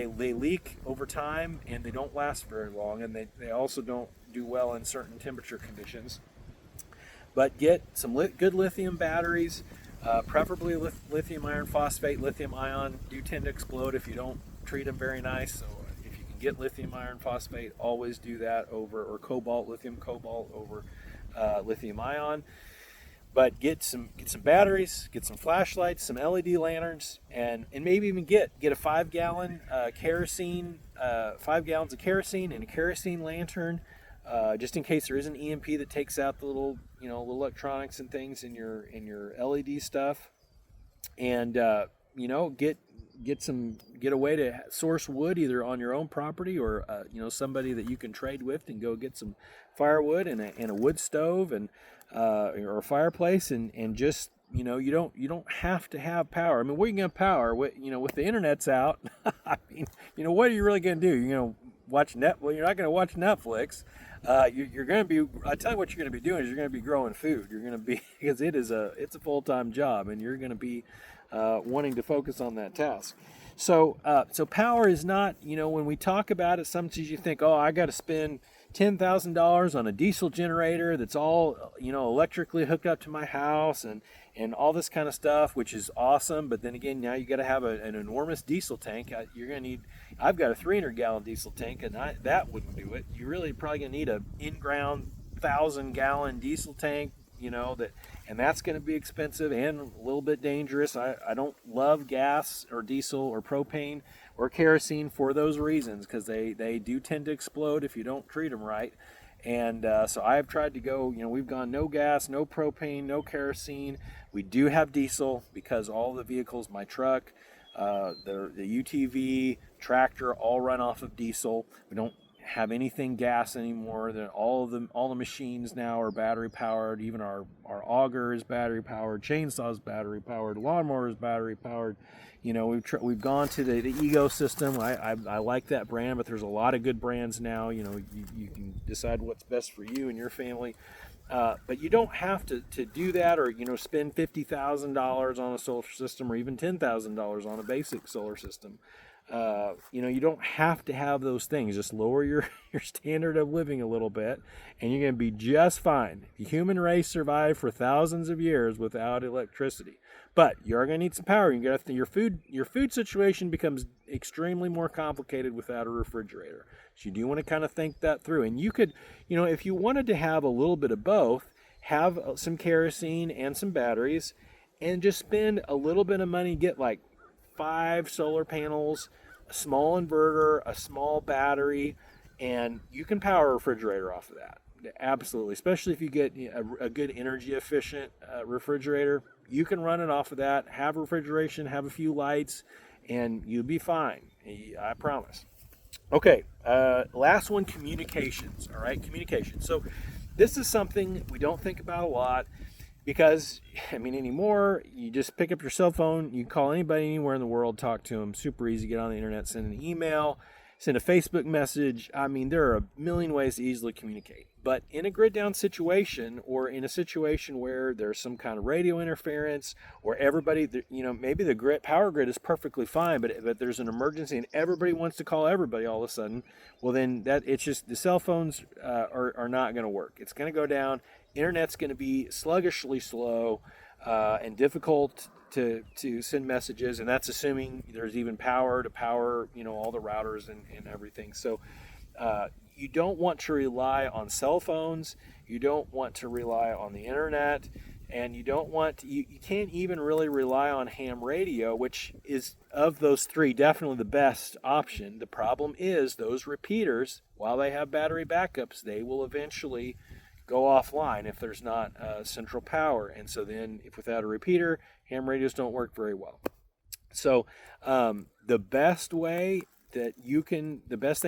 leak over time and they don't last very long, and they also don't do well in certain temperature conditions. But get some good lithium batteries. Preferably lithium iron phosphate. Lithium ion do tend to explode if you don't treat them very nice. So if you can get lithium iron phosphate, always do that or lithium cobalt over lithium ion. But get some batteries, get some flashlights, some LED lanterns, and maybe even get a 5-gallon kerosene, 5 gallons of kerosene and a kerosene lantern. Just in case there is an EMP that takes out the little electronics and things in your LED stuff, and get a way to source wood either on your own property or somebody that you can trade with, and go get some firewood and a wood stove and or a fireplace, and just you don't have to have power. I mean, what are you going to power? With the internet's out. I mean, what are you really going to do? You're going to watch Well, you're not going to watch Netflix. You're going to be. I tell you what you're going to be doing is you're going to be growing food. You're going to be because it's a full-time job, and you're going to be wanting to focus on that task. So power is not. When we talk about it, sometimes you think, oh, I got to spend $10,000 on a diesel generator that's all, electrically hooked up to my house and all this kind of stuff, which is awesome. But then again, now you got to have an enormous diesel tank. I've got a 300-gallon diesel tank, and that wouldn't do it. You really probably going to need a in-ground 1,000-gallon diesel tank, and that's going to be expensive and a little bit dangerous. I don't love gas or diesel or propane or kerosene for those reasons, because they do tend to explode if you don't treat them right. And so I've tried to go, we've gone no gas, no propane, no kerosene. We do have diesel because all the vehicles, my truck, the UTV, tractor, all run off of diesel. We don't have anything gas anymore. All the machines now are battery powered. Even our auger is battery powered. Chainsaw is battery powered. Lawnmower is battery powered. We've gone to the ecosystem. I like that brand, but there's a lot of good brands now. You can decide what's best for you and your family. But you don't have to do that, or spend $50,000 on a solar system, or even $10,000 on a basic solar system. You don't have to have those things. Just lower your standard of living a little bit, and you're going to be just fine. The human race survived for thousands of years without electricity, but you're going to need some power. Your food situation becomes extremely more complicated without a refrigerator. So you do want to kind of think that through. And you could, if you wanted to have a little bit of both, have some kerosene and some batteries, and just spend a little bit of money, get like 5 solar panels, a small inverter, a small battery, and you can power a refrigerator off of that. Absolutely. Especially if you get a good energy efficient refrigerator, you can run it off of that, have refrigeration, have a few lights, and you'll be fine. I promise. Okay. Last one, communications. All right. Communication. So this is something we don't think about a lot, because, anymore, you just pick up your cell phone, you call anybody anywhere in the world, talk to them, super easy, get on the internet, send an email, send a Facebook message. There are a million ways to easily communicate. But in a grid down situation, or in a situation where there's some kind of radio interference, or everybody, maybe the power grid is perfectly fine, but there's an emergency and everybody wants to call everybody all of a sudden, well then it's just, the cell phones are not going to work. It's going to go down. Internet's going to be sluggishly slow and difficult to send messages, and that's assuming there's even power to power all the routers and everything. So you don't want to rely on cell phones, you don't want to rely on the internet, and you can't even really rely on ham radio, which is, of those three, definitely the best option. The problem is those repeaters, while they have battery backups, they will eventually go offline if there's not central power. And so then, if without a repeater, ham radios don't work very well. So the best thing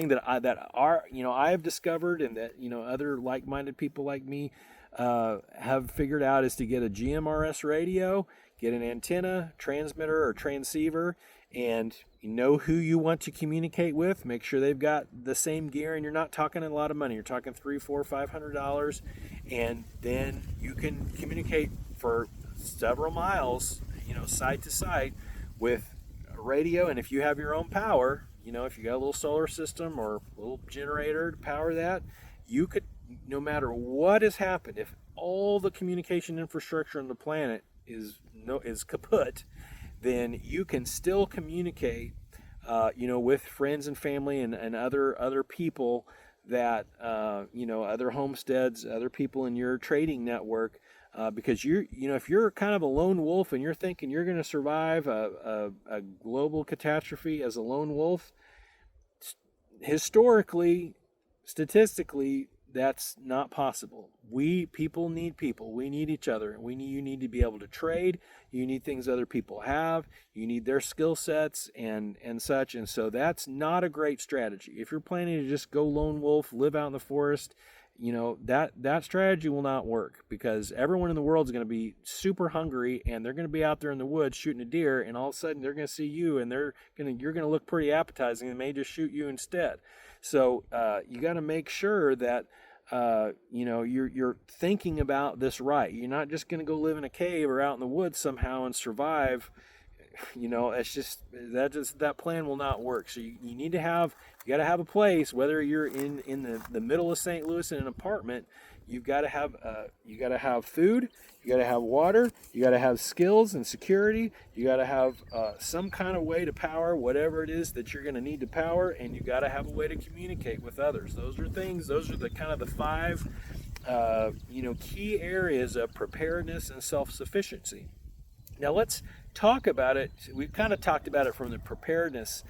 that I have discovered, and that other like-minded people like me have figured out, is to get a GMRS radio, get an antenna, transmitter, or transceiver, and who you want to communicate with. Make sure they've got the same gear, and you're not talking a lot of money. You're talking $300, $400, $500, and then you can communicate for several miles, site to site, with a radio. And if you have your own power, if you got a little solar system or a little generator to power that, you could, no matter what has happened, if all the communication infrastructure on the planet is kaput, then you can still communicate, with friends and family and other people that, other homesteads, other people in your trading network, because if you're kind of a lone wolf and you're thinking you're going to survive a global catastrophe as a lone wolf, historically, statistically, that's not possible. People need people. We need each other. You need to be able to trade. You need things other people have. You need their skill sets and such. And so that's not a great strategy. If you're planning to just go lone wolf, live out in the forest, that strategy will not work, because everyone in the world is going to be super hungry, and they're going to be out there in the woods shooting a deer, and all of a sudden they're going to see you, and you're going to look pretty appetizing, and may just shoot you instead. So you got to make sure that you're thinking about this right. You're not just going to go live in a cave or out in the woods somehow and survive it's just that plan will not work. So you need to have, you got to have a place, whether you're in the middle of St. Louis in an apartment. You've got to have food, you got to have water, you got to have skills and security, you got to have some kind of way to power whatever it is that you're going to need to power, and you got to have a way to communicate with others. Those are the kind of the five key areas of preparedness and self-sufficiency. Now let's talk about it. We've kind of talked about it from the preparedness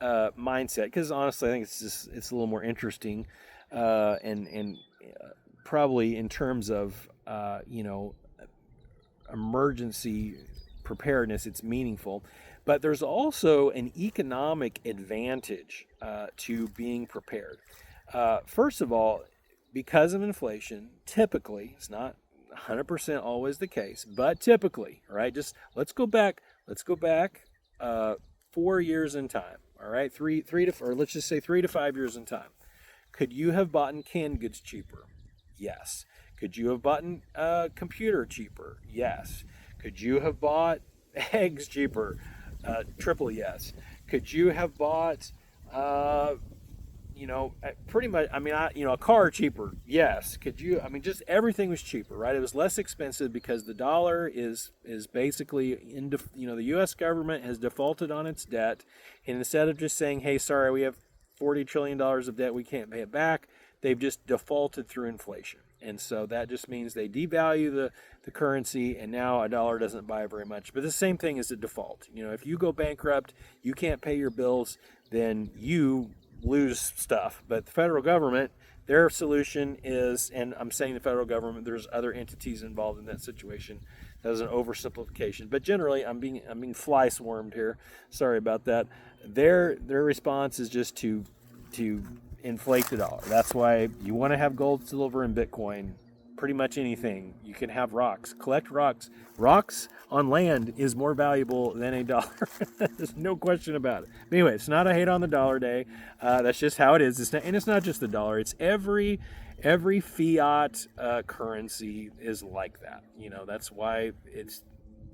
mindset, because honestly I think it's a little more interesting and probably in terms of emergency preparedness, it's meaningful. But there's also an economic advantage to being prepared. First of all, because of inflation, typically, it's not 100% always the case, but typically, all right, just let's go back 4 years in time, all right, let's just say 3 to 5 years in time. Could you have bought canned goods cheaper? Yes. Could you have bought a computer cheaper? Yes. Could you have bought eggs cheaper? Triple yes. Could you have bought, pretty much, a car cheaper? Yes. Could you, just everything was cheaper, right? It was less expensive because the dollar is basically, the U.S. government has defaulted on its debt. And instead of just saying, hey, sorry, we have $40 trillion of debt, we can't pay it back, they've just defaulted through inflation. And so that just means they devalue the currency, and now a dollar doesn't buy very much. But the same thing is a default. If you go bankrupt, you can't pay your bills, then you lose stuff. But the federal government, their solution is, and I'm saying the federal government, there's other entities involved in that situation. That was an oversimplification. But generally, I'm being fly swarmed here. Sorry about that. Their response is just to inflate the dollar. That's why you want to have gold, silver, and Bitcoin. Pretty much anything. You can have rocks. Collect rocks. Rocks on land is more valuable than a dollar. There's no question about it. But anyway, it's not a hate on the dollar day. That's just how it is. It's not just the dollar. It's every fiat currency is like that. That's why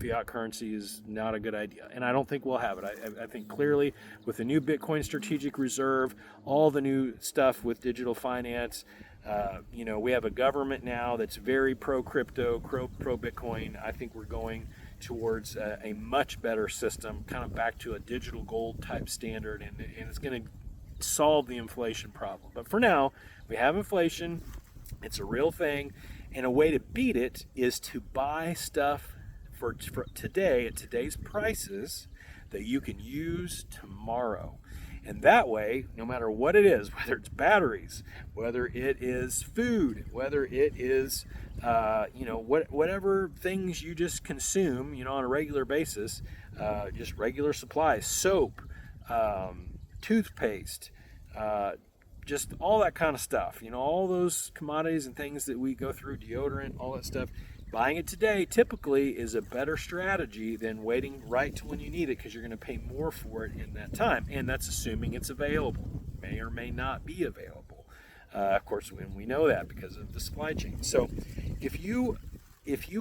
fiat currency is not a good idea, and I don't think we'll have it. I think clearly with the new Bitcoin strategic reserve, all the new stuff with digital finance, we have a government now that's very pro crypto, pro Bitcoin. I think we're going towards a much better system, kind of back to a digital gold type standard, and it's going to solve the inflation problem. But for now, we have inflation. It's a real thing, and a way to beat it is to buy stuff for today at today's prices that you can use tomorrow. And that way, no matter what it is, whether it's batteries, whether it is food, whether it is whatever things you just consume on a regular basis, just regular supplies, soap, toothpaste, just all that kind of stuff, all those commodities and things that we go through, deodorant, all that stuff. Buying it today typically is a better strategy than waiting right to when you need it, because you're going to pay more for it in that time. And that's assuming it's available. May or may not be available. Of course, when we know that because of the supply chain. So if you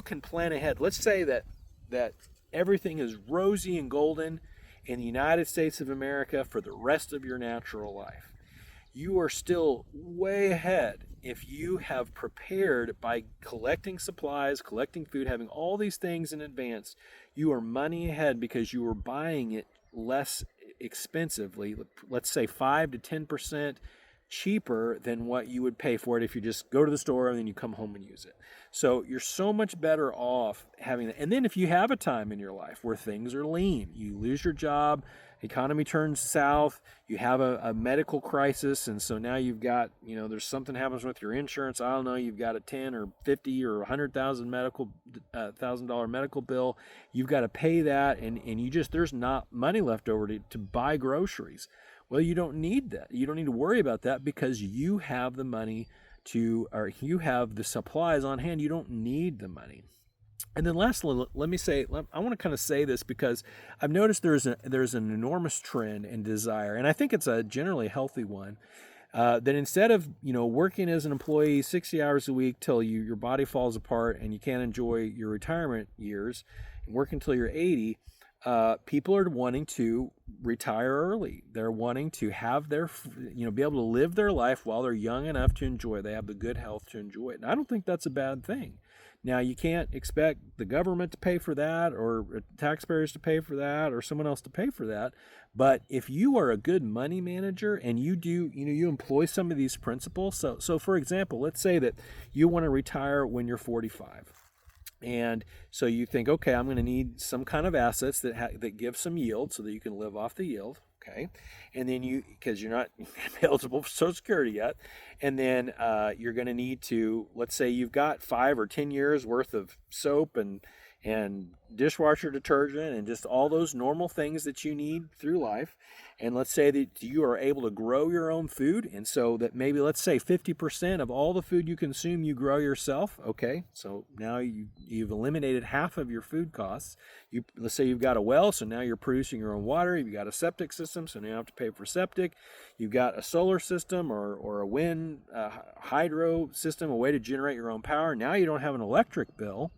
can plan ahead, let's say that everything is rosy and golden in the United States of America for the rest of your natural life. You are still way ahead if you have prepared by collecting supplies, collecting food, having all these things in advance. You are money ahead because you are buying it less expensively, let's say 5 to 10% cheaper than what you would pay for it if you just go to the store and then you come home and use it. So you're so much better off having that. And then if you have a time in your life where things are lean, you lose your job, economy turns south, you have a medical crisis, and so now you've got, there's something happens with your insurance. I don't know, you've got a 10 or 50 or $100,000 medical bill. You've got to pay that, and there's not money left over to buy groceries. Well, you don't need that. You don't need to worry about that because you have the money or you have the supplies on hand. You don't need the money. And then lastly, let me say, I want to kind of say this because I've noticed there's an enormous trend and desire, and I think it's a generally healthy one, that instead of working as an employee 60 hours a week till your body falls apart and you can't enjoy your retirement years, and work until you're 80, people are wanting to retire early. They're wanting to have their, be able to live their life while they're young enough to enjoy it. They have the good health to enjoy it. And I don't think that's a bad thing. Now, you can't expect the government to pay for that, or taxpayers to pay for that, or someone else to pay for that. But if you are a good money manager and you do, you employ some of these principles. So for example, let's say that you want to retire when you're 45. And so you think, okay, I'm going to need some kind of assets that give some yield so that you can live off the yield. Okay. And then because you're not eligible for Social Security yet. And then you're going to need to, let's say you've got 5 or 10 years worth of soap and dishwasher detergent and just all those normal things that you need through life. And let's say that you are able to grow your own food. And so that maybe, let's say 50% of all the food you consume, you grow yourself. Okay. So now you've eliminated half of your food costs. Let's say you've got a well. So now you're producing your own water. You've got a septic system. So now you don't have to pay for septic. You've got a solar system or a wind hydro system, a way to generate your own power. Now you don't have an electric bill.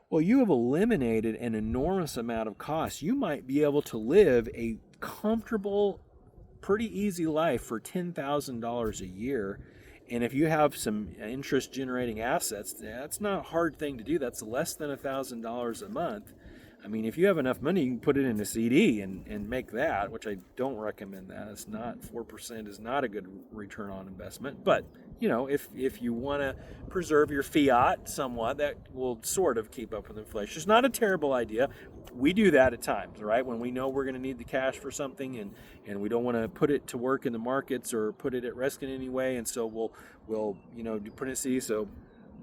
Well, you have eliminated an enormous amount of costs. You might be able to live a comfortable, pretty easy life for $10,000 a year. And if you have some interest generating assets, that's not a hard thing to do. That's less than $1,000 a month. I mean, if you have enough money, you can put it in a CD and make that, which I don't recommend that. It's not, 4% is not a good return on investment. But, if you want to preserve your fiat somewhat, that will sort of keep up with inflation. It's not a terrible idea. We do that at times, right? When we know we're going to need the cash for something and we don't want to put it to work in the markets or put it at risk in any way. And so we'll put it in a CD. So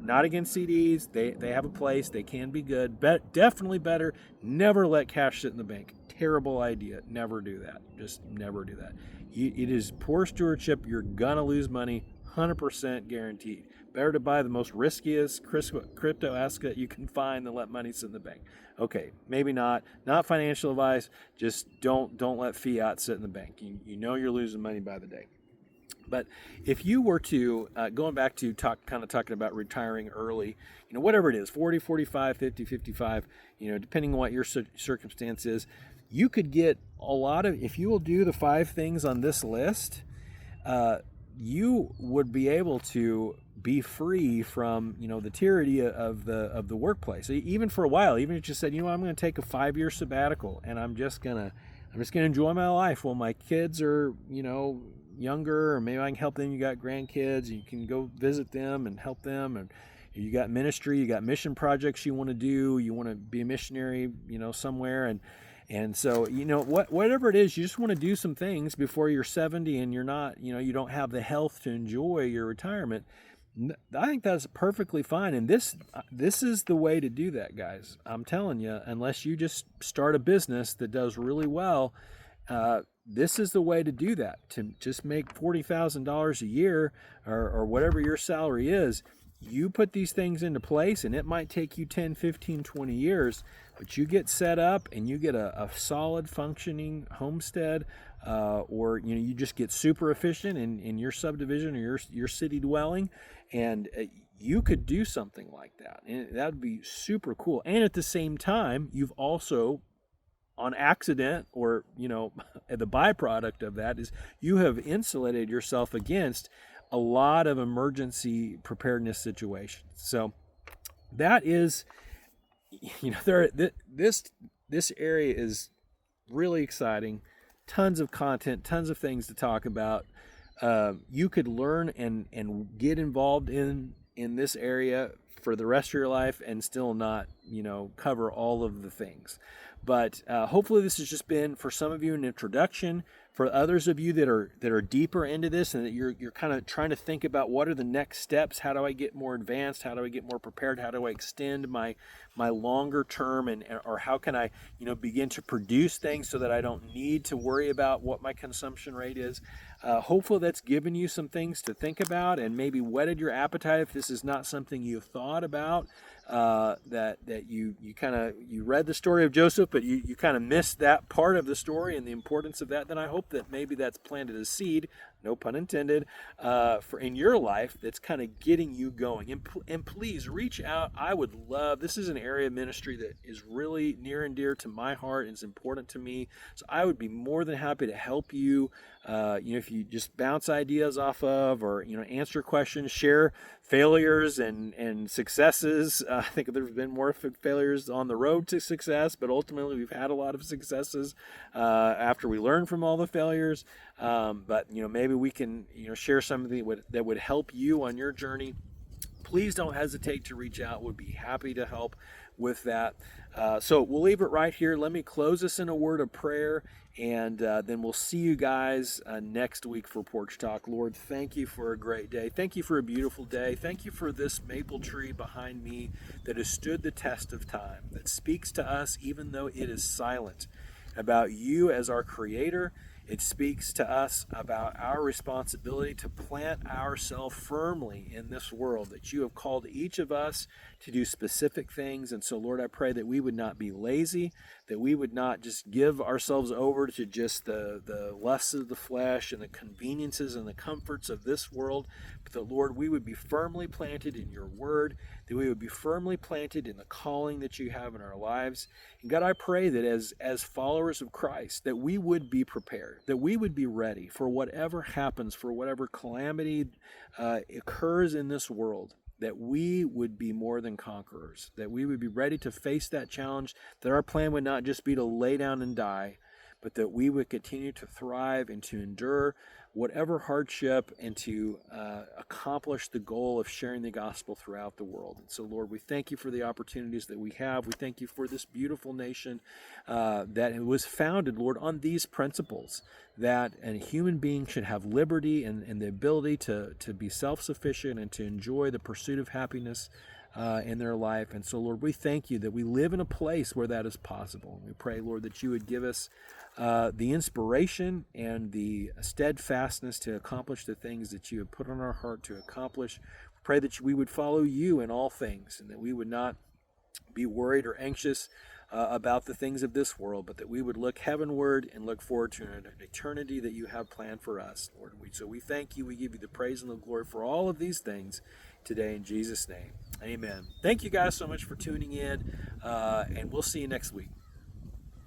not against CDs. They have a place. They can be good. Definitely better. Never let cash sit in the bank. Terrible idea. Never do that. Just never do that. It is poor stewardship. You're going to lose money. 100% guaranteed. Better to buy the most riskiest crypto asset you can find than let money sit in the bank. Okay, maybe not financial advice. Just don't let fiat sit in the bank. You know you're losing money by the day. But if you were to, going back to talking about retiring early, whatever it is, 40, 45, 50, 55, depending on what your circumstance is, you could get a lot of, if you will do the 5 things on this list, you would be able to be free from, the tyranny of the workplace. Even for a while, even if you said, I'm going to take a 5-year sabbatical and I'm just going to enjoy my life while my kids are, younger, or maybe I can help them. You got grandkids, you can go visit them and help them, and you got ministry, you got mission projects you want to do, you want to be a missionary, somewhere, and so whatever it is, you just want to do some things before you're 70 and you're not, you don't have the health to enjoy your retirement. I think that's perfectly fine, and this is the way to do that, guys. I'm telling you, unless you just start a business that does really well, this is the way to do that, to just make $40,000 a year or whatever your salary is. You put these things into place, and it might take you 10, 15, 20 years, but you get set up and you get a solid functioning homestead, or you just get super efficient in your subdivision or your city dwelling, and you could do something like that, and that would be super cool. And at the same time, you've also, on accident, or the byproduct of that is you have insulated yourself against a lot of emergency preparedness situations. So that is, this area is really exciting. Tons of content, tons of things to talk about. You could learn and get involved in this area for the rest of your life and still not, cover all of the things. But hopefully this has just been, for some of you, an introduction. For others of you that are deeper into this and that you're kind of trying to think about what are the next steps, how do I get more advanced, how do I get more prepared, how do I extend my longer term, or how can I begin to produce things so that I don't need to worry about what my consumption rate is. Hopefully that's given you some things to think about and maybe whetted your appetite if this is not something you've thought about. That you read the story of Joseph, but you kind of missed that part of the story and the importance of that. Then I hope that maybe that's planted a seed, no pun intended, for in your life that's kind of getting you going. And please reach out. I would love, this is an area of ministry that is really near and dear to my heart and is important to me. So I would be more than happy to help you. If you just bounce ideas off of, or, answer questions, share failures and successes. I think there's been more failures on the road to success, but ultimately we've had a lot of successes after we learn from all the failures. But maybe we can share something that would help you on your journey. Please don't hesitate to reach out. We'd be happy to help with that. So we'll leave it right here. Let me close this in a word of prayer, and then we'll see you guys next week for Porch Talk. Lord, thank you for a great day. Thank you for a beautiful day. Thank you for this maple tree behind me that has stood the test of time, that speaks to us even though it is silent, about you as our creator. It speaks to us about our responsibility to plant ourselves firmly in this world, that you have called each of us to do specific things. And so, Lord, I pray that we would not be lazy, that we would not just give ourselves over to just the lusts of the flesh and the conveniences and the comforts of this world, but that, Lord, we would be firmly planted in your word, that we would be firmly planted in the calling that you have in our lives. And God, I pray that as followers of Christ, that we would be prepared, that we would be ready for whatever happens, for whatever calamity occurs in this world, that we would be more than conquerors, that we would be ready to face that challenge, that our plan would not just be to lay down and die, but that we would continue to thrive and to endure whatever hardship and to accomplish the goal of sharing the gospel throughout the world. And so, Lord, we thank you for the opportunities that we have. We thank you for this beautiful nation that was founded, Lord, on these principles, that a human being should have liberty and the ability to be self-sufficient and to enjoy the pursuit of happiness in their life. And so, Lord, we thank you that we live in a place where that is possible. And we pray, Lord, that you would give us the inspiration and the steadfastness to accomplish the things that you have put on our heart to accomplish. We pray that we would follow you in all things, and that we would not be worried or anxious about the things of this world, but that we would look heavenward and look forward to an eternity that you have planned for us, Lord. So we thank you. We give you the praise and the glory for all of these things today in Jesus' name. Amen. Thank you guys so much for tuning in, and we'll see you next week.